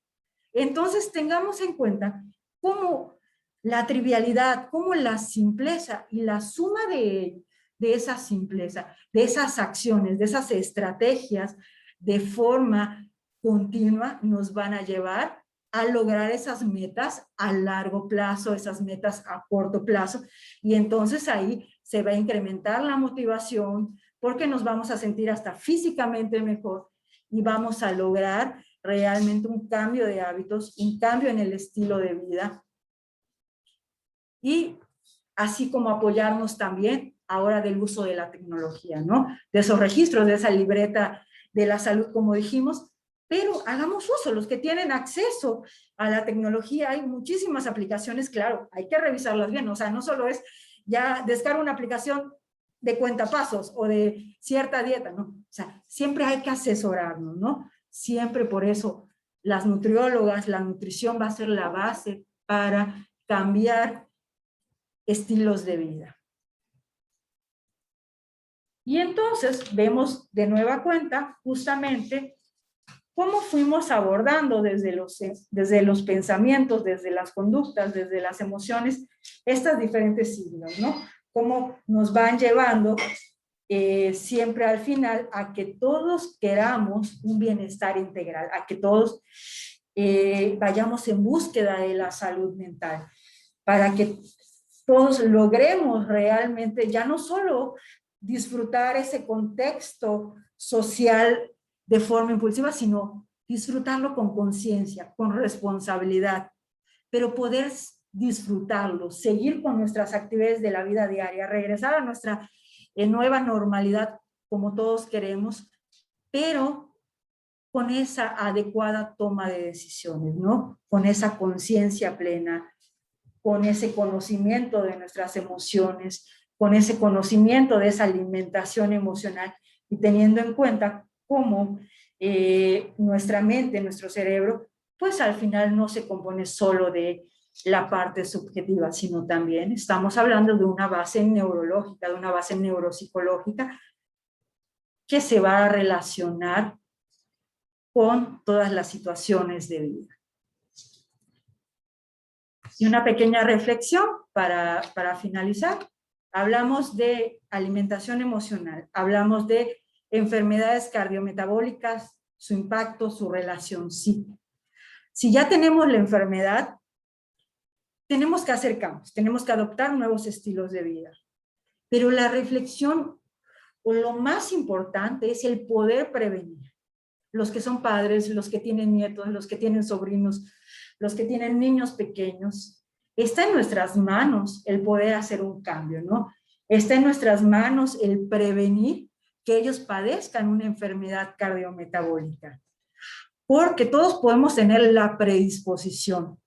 Entonces tengamos en cuenta cómo la trivialidad, cómo la simpleza y la suma de esa simpleza, de esas acciones, de esas estrategias de forma continua nos van a llevar a lograr esas metas a largo plazo, esas metas a corto plazo, y entonces ahí se va a incrementar la motivación porque nos vamos a sentir hasta físicamente mejor y vamos a lograr realmente un cambio de hábitos, un cambio en el estilo de vida, y así como apoyarnos también ahora del uso de la tecnología, ¿no? De esos registros, de esa libreta de la salud, como dijimos, pero hagamos uso, los que tienen acceso a la tecnología, hay muchísimas aplicaciones, claro, hay que revisarlas bien, o sea, no solo es ya descargar una aplicación de cuentapasos o de cierta dieta, ¿no? O sea, siempre hay que asesorarnos, ¿no? Siempre por eso las nutriólogas, la nutrición va a ser la base para cambiar estilos de vida. Y entonces vemos de nueva cuenta justamente cómo fuimos abordando desde los pensamientos, desde las conductas, desde las emociones, estas diferentes signos, ¿no? Cómo nos van llevando siempre al final a que todos queramos un bienestar integral, a que todos vayamos en búsqueda de la salud mental, para que todos logremos realmente ya no solo disfrutar ese contexto social de forma impulsiva, sino disfrutarlo con conciencia, con responsabilidad, pero poder disfrutarlo, seguir con nuestras actividades de la vida diaria, regresar a nuestra nueva normalidad como todos queremos, pero con esa adecuada toma de decisiones, ¿no? Con esa conciencia plena, con ese conocimiento de nuestras emociones, con ese conocimiento de esa alimentación emocional y teniendo en cuenta cómo nuestra mente, nuestro cerebro, pues al final no se compone solo de la parte subjetiva, sino también estamos hablando de una base neurológica, de una base neuropsicológica que se va a relacionar con todas las situaciones de vida. Y una pequeña reflexión para finalizar. Hablamos de alimentación emocional, hablamos de enfermedades cardiometabólicas, su impacto, su relación, sí. Si ya tenemos la enfermedad, tenemos que hacer cambios, tenemos que adoptar nuevos estilos de vida. Pero la reflexión, o lo más importante, es el poder prevenir. Los que son padres, los que tienen nietos, los que tienen sobrinos, los que tienen niños pequeños, está en nuestras manos el poder hacer un cambio, ¿no? Está en nuestras manos el prevenir que ellos padezcan una enfermedad cardiometabólica. Porque todos podemos tener la predisposición.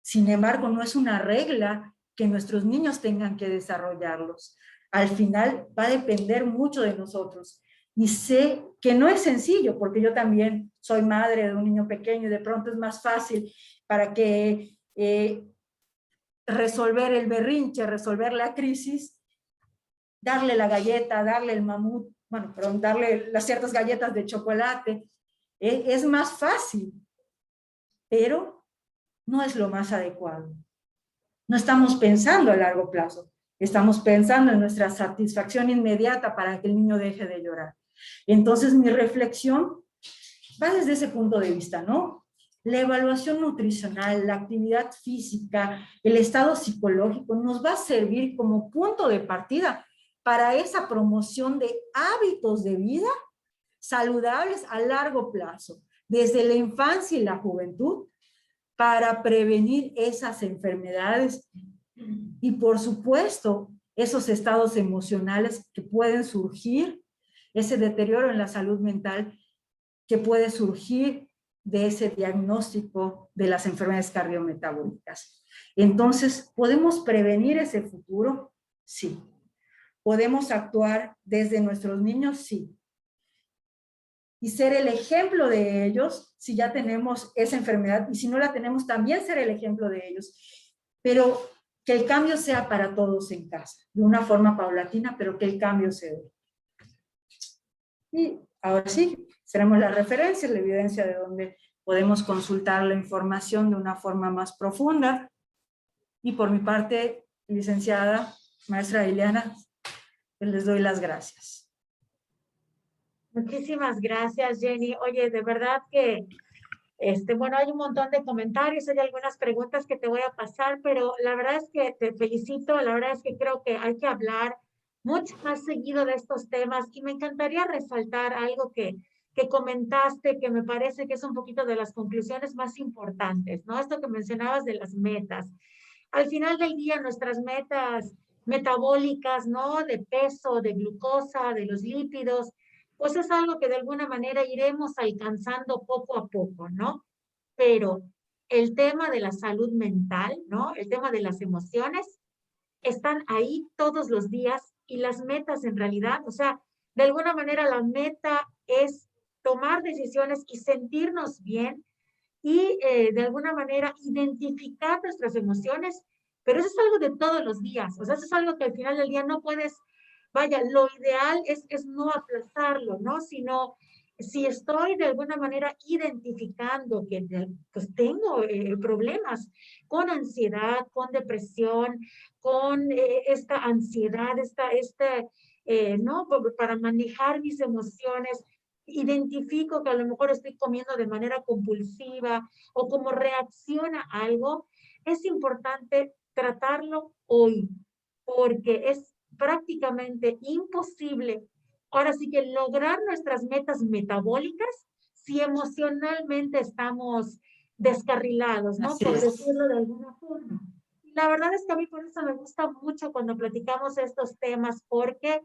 Sin embargo, no es una regla que nuestros niños tengan que desarrollarlos. Al final va a depender mucho de nosotros. Y sé que no es sencillo, porque yo también soy madre de un niño pequeño y de pronto es más fácil para que resolver el berrinche, resolver la crisis, darle la galleta, darle el mamut, bueno, perdón, darle las ciertas galletas de chocolate, es más fácil, pero no es lo más adecuado. No estamos pensando a largo plazo, estamos pensando en nuestra satisfacción inmediata para que el niño deje de llorar. Entonces mi reflexión va desde ese punto de vista, ¿no? La evaluación nutricional, la actividad física, el estado psicológico nos va a servir como punto de partida para esa promoción de hábitos de vida saludables a largo plazo, desde la infancia y la juventud, para prevenir esas enfermedades y, por supuesto, esos estados emocionales que pueden surgir, ese deterioro en la salud mental que puede surgir de ese diagnóstico de las enfermedades cardiometabólicas. Entonces, ¿podemos prevenir ese futuro? Sí. ¿Podemos actuar desde nuestros niños? Sí. Y ser el ejemplo de ellos, si ya tenemos esa enfermedad, y si no la tenemos, también ser el ejemplo de ellos. Pero que el cambio sea para todos en casa, de una forma paulatina, pero que el cambio se dé. Y ahora sí, seremos la referencia, la evidencia de donde podemos consultar la información de una forma más profunda. Y por mi parte, licenciada, maestra Ileana, les doy las gracias. Muchísimas gracias, Jenny. Oye, de verdad que, bueno, hay un montón de comentarios, hay algunas preguntas que te voy a pasar, pero la verdad es que te felicito, la verdad es que creo que hay que hablar mucho más seguido de estos temas y me encantaría resaltar algo que comentaste, que me parece que es un poquito de las conclusiones más importantes, ¿no? Esto que mencionabas de las metas. Al final del día, nuestras metas metabólicas, ¿no? De peso, de glucosa, de los lípidos, pues es algo que de alguna manera iremos alcanzando poco a poco, ¿no? Pero el tema de la salud mental, ¿no? El tema de las emociones, están ahí todos los días y las metas en realidad, o sea, de alguna manera la meta es tomar decisiones y sentirnos bien y de alguna manera identificar nuestras emociones, pero eso es algo de todos los días, o sea, eso es algo que al final del día no puedes, vaya, lo ideal es no aplazarlo, ¿no? Sino si estoy de alguna manera identificando que pues tengo problemas con ansiedad, con depresión, con esta ansiedad, ¿no? Para manejar mis emociones, identifico que a lo mejor estoy comiendo de manera compulsiva o como reacciona a algo, es importante tratarlo hoy, porque es prácticamente imposible, ahora sí que lograr nuestras metas metabólicas si emocionalmente estamos descarrilados, ¿no? Por decirlo de alguna forma. La verdad es que a mí por eso me gusta mucho cuando platicamos estos temas, porque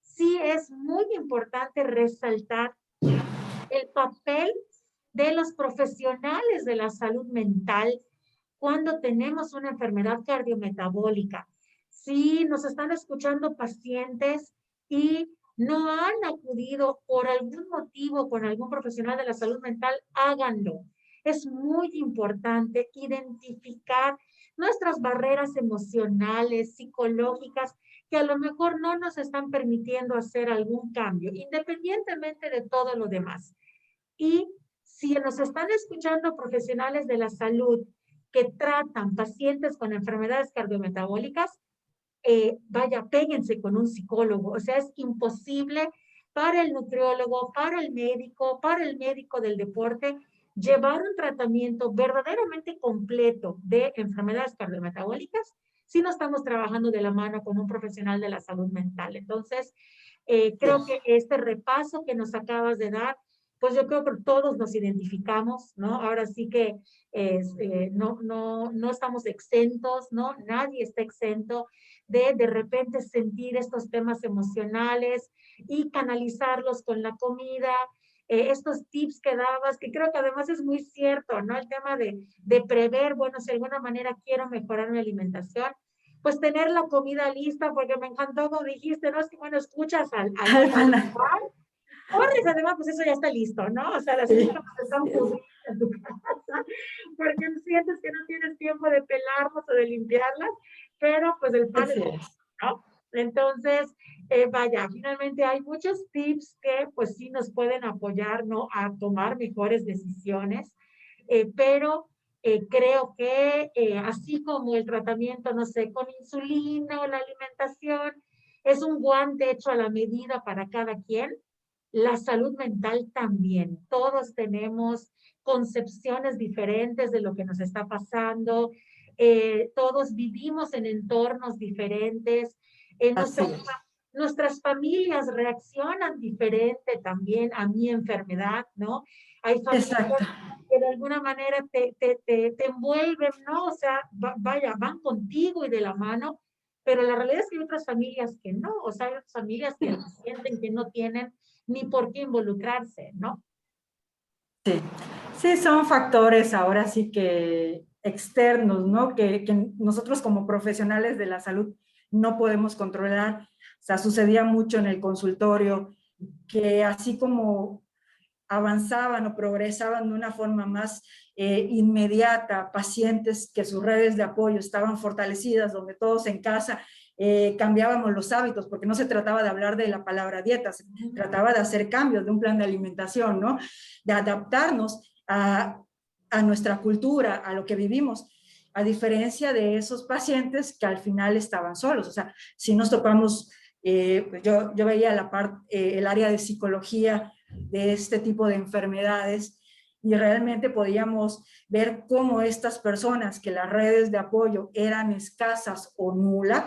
sí es muy importante resaltar el papel de los profesionales de la salud mental cuando tenemos una enfermedad cardiometabólica. Si nos están escuchando pacientes y no han acudido por algún motivo con algún profesional de la salud mental, háganlo. Es muy importante identificar nuestras barreras emocionales, psicológicas, que a lo mejor no nos están permitiendo hacer algún cambio, independientemente de todo lo demás. Y si nos están escuchando profesionales de la salud que tratan pacientes con enfermedades cardiometabólicas, vaya, péguense con un psicólogo. O sea, es imposible para el nutriólogo, para el médico del deporte, llevar un tratamiento verdaderamente completo de enfermedades cardiometabólicas si no estamos trabajando de la mano con un profesional de la salud mental. Entonces, creo que este repaso que nos acabas de dar, pues yo creo que todos nos identificamos, ¿no? Ahora sí que no estamos exentos, ¿no? Nadie está exento de repente sentir estos temas emocionales y canalizarlos con la comida, estos tips que dabas, que creo que además es muy cierto, ¿no? El tema de prever, bueno, si de alguna manera quiero mejorar mi alimentación, pues tener la comida lista, porque me encantó como dijiste, ¿no? Es que, bueno, escuchas al corres, además, pues eso ya está listo, ¿no? O sea, las síntomas están pudridas en tu casa, porque sientes que no tienes tiempo de pelarlas o de limpiarlas, pero pues el pan es, ¿no? Entonces, vaya, finalmente hay muchos tips que pues sí nos pueden apoyar, ¿no? A tomar mejores decisiones, pero creo que así como el tratamiento, no sé, con insulina o la alimentación, es un guante hecho a la medida para cada quien, la salud mental también. Todos tenemos concepciones diferentes de lo que nos está pasando. Todos vivimos en entornos diferentes. Así es. Nuestras familias reaccionan diferente también a mi enfermedad, ¿no? Hay familias Exacto. que de alguna manera te envuelven, ¿no? O sea, vaya, van contigo y de la mano, pero la realidad es que hay otras familias que no, o sea, hay otras familias que sienten que no tienen ni por qué involucrarse, ¿no? Sí, sí, son factores ahora sí que externos, ¿no? Que nosotros como profesionales de la salud no podemos controlar. O sea, sucedía mucho en el consultorio que así como avanzaban o progresaban de una forma más inmediata, pacientes que sus redes de apoyo estaban fortalecidas, donde todos en casa cambiábamos los hábitos, porque no se trataba de hablar de la palabra dieta, se trataba de hacer cambios, de un plan de alimentación, ¿no? De adaptarnos a nuestra cultura, a lo que vivimos, a diferencia de esos pacientes que al final estaban solos. O sea, si nos topamos, yo veía el área de psicología de este tipo de enfermedades y realmente podíamos ver cómo estas personas que las redes de apoyo eran escasas o nulas,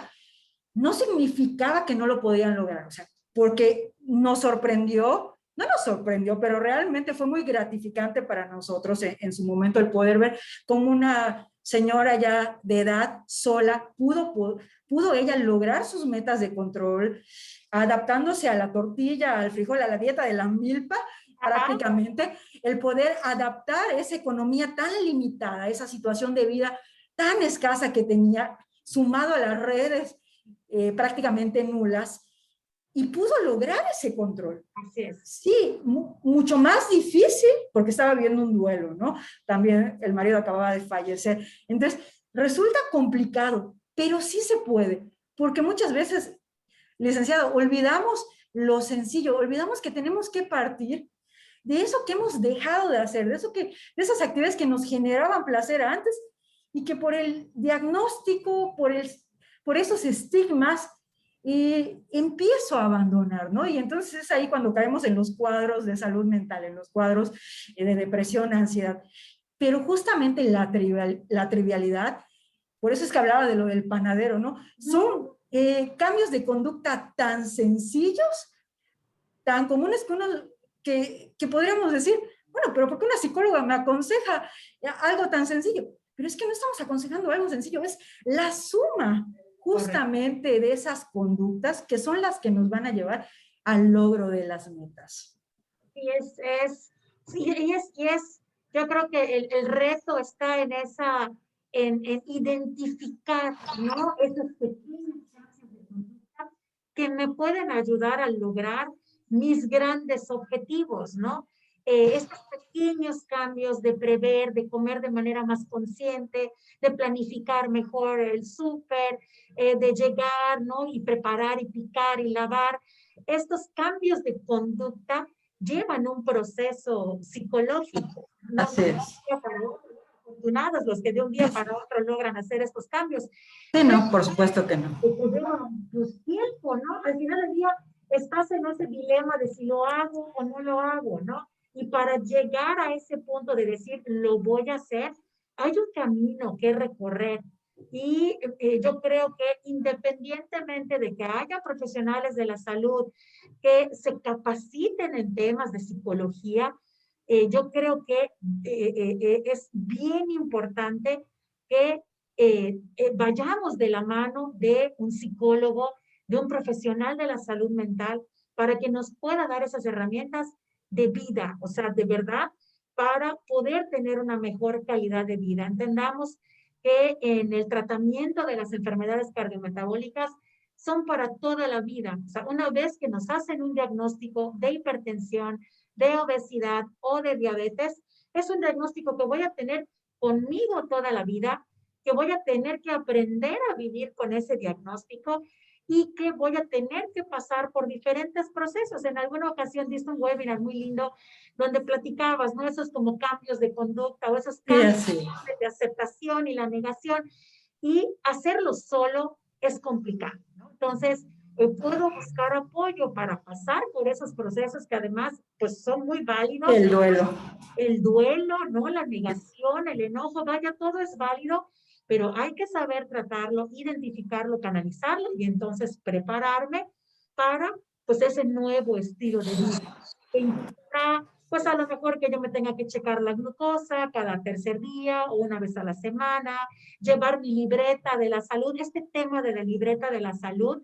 no significaba que no lo podían lograr, o sea, porque nos sorprendió, no nos sorprendió, pero realmente fue muy gratificante para nosotros en su momento el poder ver cómo una señora ya de edad sola pudo ella lograr sus metas de control, adaptándose a la tortilla, al frijol, a la dieta de la milpa, Ajá. prácticamente, el poder adaptar esa economía tan limitada, esa situación de vida tan escasa que tenía, sumado a las redes prácticamente nulas, y pudo lograr ese control. Así es. Sí, mucho más difícil porque estaba viendo un duelo, ¿no? También el marido acababa de fallecer. Entonces, resulta complicado, pero sí se puede, porque muchas veces, licenciado, olvidamos lo sencillo, olvidamos que tenemos que partir de eso que hemos dejado de hacer, de esas actividades que nos generaban placer antes y que por el diagnóstico, por esos estigmas, empiezo a abandonar, ¿no? Y entonces es ahí cuando caemos en los cuadros de salud mental, en los cuadros de depresión, ansiedad. Pero justamente la trivialidad, por eso es que hablaba de lo del panadero, ¿no? Son cambios de conducta tan sencillos, tan comunes que podríamos decir, bueno, pero ¿por qué una psicóloga me aconseja algo tan sencillo? Pero es que no estamos aconsejando algo sencillo, es la suma justamente de esas conductas que son las que nos van a llevar al logro de las metas. Y sí, yo creo que el reto está en identificar, ¿no? Esos pequeños cambios de conducta que me pueden ayudar a lograr mis grandes objetivos, ¿no? Estos pequeños cambios de prever, de comer de manera más consciente, de planificar mejor el súper, de llegar, ¿no? Y preparar y picar y lavar. Estos cambios de conducta llevan un proceso psicológico. No, Así no de un es. día para otro, afortunados los que de un día para otro logran hacer estos cambios. Sí, Pero no, por supuesto que no. lleva pues, tiempo, ¿no? Al final del día estás en ese dilema de si lo hago o no lo hago, ¿no? Y para llegar a ese punto de decir, lo voy a hacer, hay un camino que recorrer. Y yo creo que independientemente de que haya profesionales de la salud que se capaciten en temas de psicología, yo creo que es bien importante que vayamos de la mano de un psicólogo, de un profesional de la salud mental, para que nos pueda dar esas herramientas de vida, o sea, de verdad, para poder tener una mejor calidad de vida. Entendamos que en el tratamiento de las enfermedades cardiometabólicas son para toda la vida. O sea, una vez que nos hacen un diagnóstico de hipertensión, de obesidad o de diabetes, es un diagnóstico que voy a tener conmigo toda la vida, que voy a tener que aprender a vivir con ese diagnóstico y que voy a tener que pasar por diferentes procesos. En alguna ocasión diste un webinar muy lindo donde platicabas, ¿no? Esos como cambios de conducta o esos Sí, cambios así. de aceptación y la negación. Y hacerlo solo es complicado, ¿no? Entonces, puedo buscar apoyo para pasar por esos procesos que además pues son muy válidos. El duelo. El duelo, ¿no? La negación, el enojo, vaya, todo es válido, pero hay que saber tratarlo, identificarlo, canalizarlo y entonces prepararme para pues ese nuevo estilo de vida. Que implica, pues a lo mejor que yo me tenga que checar la glucosa cada tercer día o una vez a la semana, llevar mi libreta de la salud, este tema de la libreta de la salud,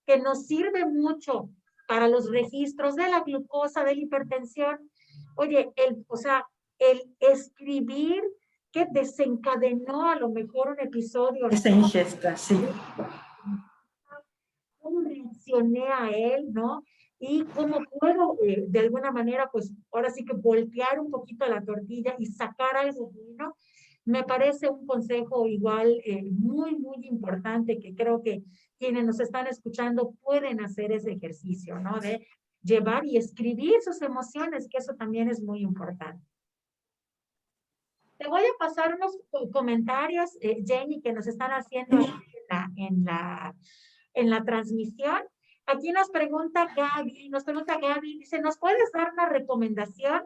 que nos sirve mucho para los registros de la glucosa, de la hipertensión. Oye, o sea, el escribir que desencadenó a lo mejor un episodio. Esta ingesta, sí. ¿Cómo reaccioné a él, no? Y cómo puedo, de alguna manera, pues ahora sí que voltear un poquito la tortilla y sacar algo bueno. Me parece un consejo igual muy, muy importante que creo que quienes nos están escuchando pueden hacer ese ejercicio, ¿no? De llevar y escribir sus emociones, que eso también es muy importante. Te voy a pasar unos comentarios, Jenny, que nos están haciendo en la transmisión. Aquí nos pregunta Gaby, dice, ¿nos puedes dar una recomendación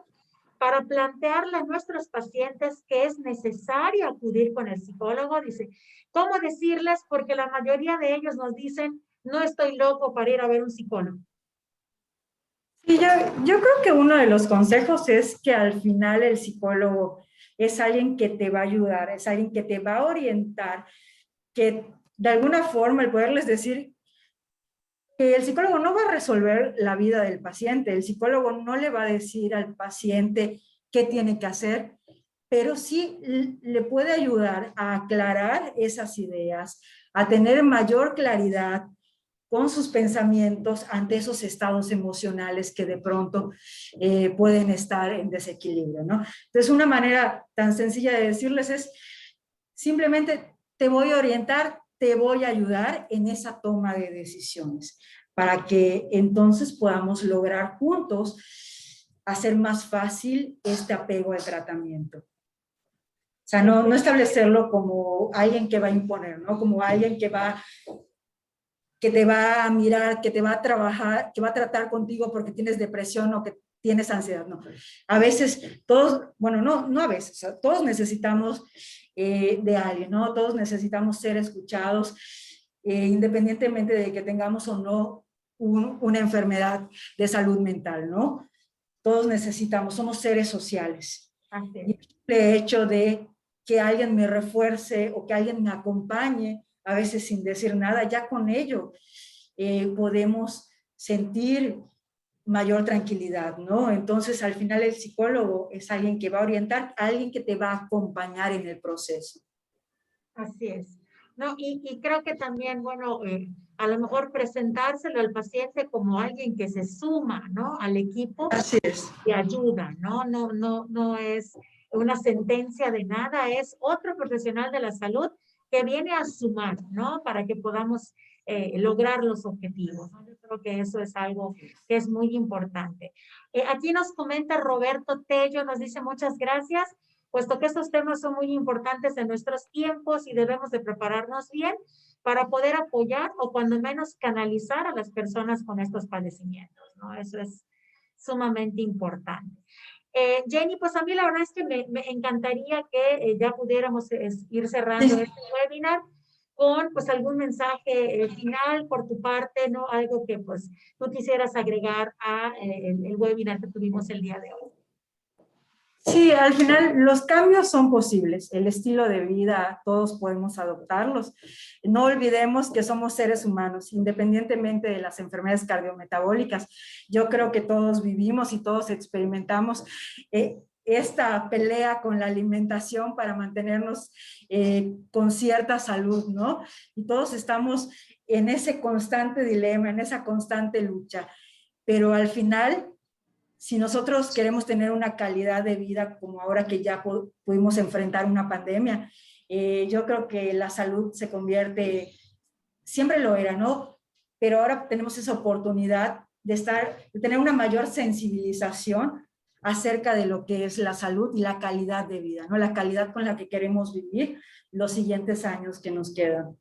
para plantearle a nuestros pacientes que es necesario acudir con el psicólogo? Dice, ¿cómo decirles? Porque la mayoría de ellos nos dicen, no estoy loco para ir a ver un psicólogo. Sí, yo creo que uno de los consejos es que al final el psicólogo es alguien que te va a ayudar, es alguien que te va a orientar, que de alguna forma el poderles decir que el psicólogo no va a resolver la vida del paciente, el psicólogo no le va a decir al paciente qué tiene que hacer, pero sí le puede ayudar a aclarar esas ideas, a tener mayor claridad con sus pensamientos ante esos estados emocionales que de pronto pueden estar en desequilibrio, ¿no? Entonces, una manera tan sencilla de decirles es simplemente te voy a orientar, te voy a ayudar en esa toma de decisiones para que entonces podamos lograr juntos hacer más fácil este apego al tratamiento. O sea, no establecerlo como alguien que va a imponer, ¿no? Como alguien que te va a mirar, que te va a trabajar, que va a tratar contigo porque tienes depresión o que tienes ansiedad, no. A veces todos, bueno, no a veces, o sea, todos necesitamos de alguien, ¿no? Todos necesitamos ser escuchados, independientemente de que tengamos o no una enfermedad de salud mental, ¿no? Todos necesitamos, somos seres sociales. Y el hecho de que alguien me refuerce o que alguien me acompañe, a veces sin decir nada, ya con ello podemos sentir mayor tranquilidad, ¿no? Entonces, al final el psicólogo es alguien que va a orientar, alguien que te va a acompañar en el proceso. Así es. No, y creo que también, bueno, a lo mejor presentárselo al paciente como alguien que se suma, ¿no? Al equipo. Así es. Y ayuda, ¿no? No es una sentencia de nada, es otro profesional de la salud que viene a sumar, ¿no? Para que podamos lograr los objetivos, ¿no? Yo creo que eso es algo que es muy importante. Aquí nos comenta Roberto Tello, nos dice muchas gracias, puesto que estos temas son muy importantes en nuestros tiempos y debemos de prepararnos bien para poder apoyar o cuando menos canalizar a las personas con estos padecimientos, ¿no? Eso es sumamente importante. Jenny, pues a mí la verdad es que me encantaría que ya pudiéramos ir cerrando este webinar con pues algún mensaje final por tu parte, ¿no? Algo que pues tú quisieras agregar a el webinar que tuvimos el día de hoy. Sí, al final los cambios son posibles, el estilo de vida todos podemos adoptarlos. No olvidemos que somos seres humanos, independientemente de las enfermedades cardiometabólicas. Yo creo que todos vivimos y todos experimentamos esta pelea con la alimentación para mantenernos con cierta salud, ¿no? Y todos estamos en ese constante dilema, en esa constante lucha. Pero al final, si nosotros queremos tener una calidad de vida como ahora que ya pudimos enfrentar una pandemia, yo creo que la salud se convierte, siempre lo era, ¿no? Pero ahora tenemos esa oportunidad de tener una mayor sensibilización acerca de lo que es la salud y la calidad de vida, ¿no? La calidad con la que queremos vivir los siguientes años que nos quedan.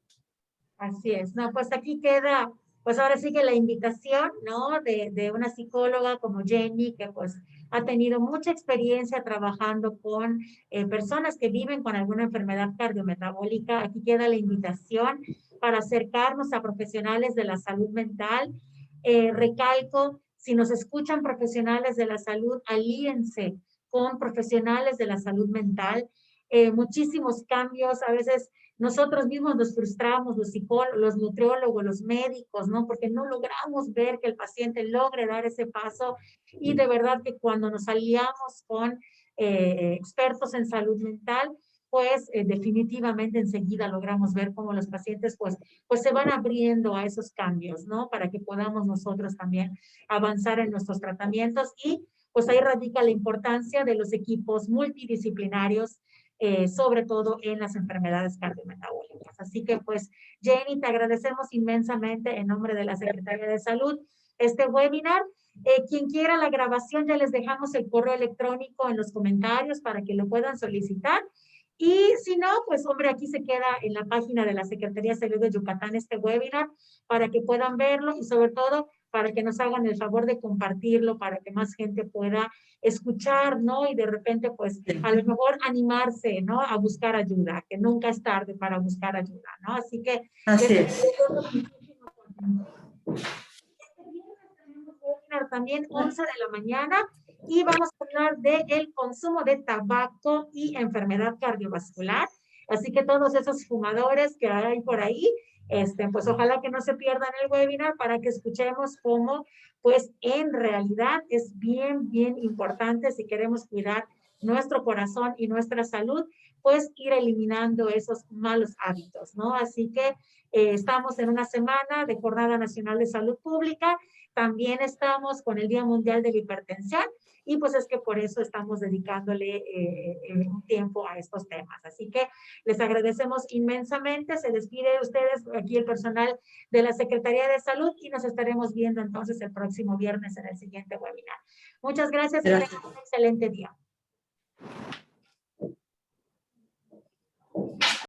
Así es, no, pues aquí queda pues ahora sigue la invitación, ¿no? De una psicóloga como Jenny, que pues ha tenido mucha experiencia trabajando con personas que viven con alguna enfermedad cardiometabólica. Aquí queda la invitación para acercarnos a profesionales de la salud mental. Recalco, si nos escuchan profesionales de la salud, alíense con profesionales de la salud mental. Muchísimos cambios, a veces nosotros mismos nos frustramos, los psicólogos, los nutriólogos, los médicos, ¿no? Porque no logramos ver que el paciente logre dar ese paso, y de verdad que cuando nos aliamos con expertos en salud mental, pues definitivamente enseguida logramos ver cómo los pacientes pues se van abriendo a esos cambios, ¿no? Para que podamos nosotros también avanzar en nuestros tratamientos, y pues ahí radica la importancia de los equipos multidisciplinarios, sobre todo en las enfermedades cardiometabólicas. Así que pues, Jenny, te agradecemos inmensamente en nombre de la Secretaría de Salud este webinar. Quien quiera la grabación, ya les dejamos el correo electrónico en los comentarios para que lo puedan solicitar. Y si no, pues hombre, aquí se queda en la página de la Secretaría de Salud de Yucatán este webinar para que puedan verlo, y sobre todo para que nos hagan el favor de compartirlo para que más gente pueda escuchar, ¿no? Y de repente, pues, a lo mejor animarse, ¿no? A buscar ayuda, que nunca es tarde para buscar ayuda, ¿no? Así que... Así es. También 11 de la mañana, y vamos a hablar del consumo de tabaco y enfermedad cardiovascular. Así que todos esos fumadores que hay por ahí, pues ojalá que no se pierdan el webinar para que escuchemos cómo, pues en realidad es bien, bien importante, si queremos cuidar nuestro corazón y nuestra salud, pues ir eliminando esos malos hábitos, ¿no? Así que estamos en una semana de Jornada Nacional de Salud Pública. También estamos con el Día Mundial de la Hipertensión, y pues es que por eso estamos dedicándole un tiempo a estos temas. Así que les agradecemos inmensamente. Se despide de ustedes aquí el personal de la Secretaría de Salud, y nos estaremos viendo entonces el próximo viernes en el siguiente webinar. Muchas gracias y tengan un excelente día.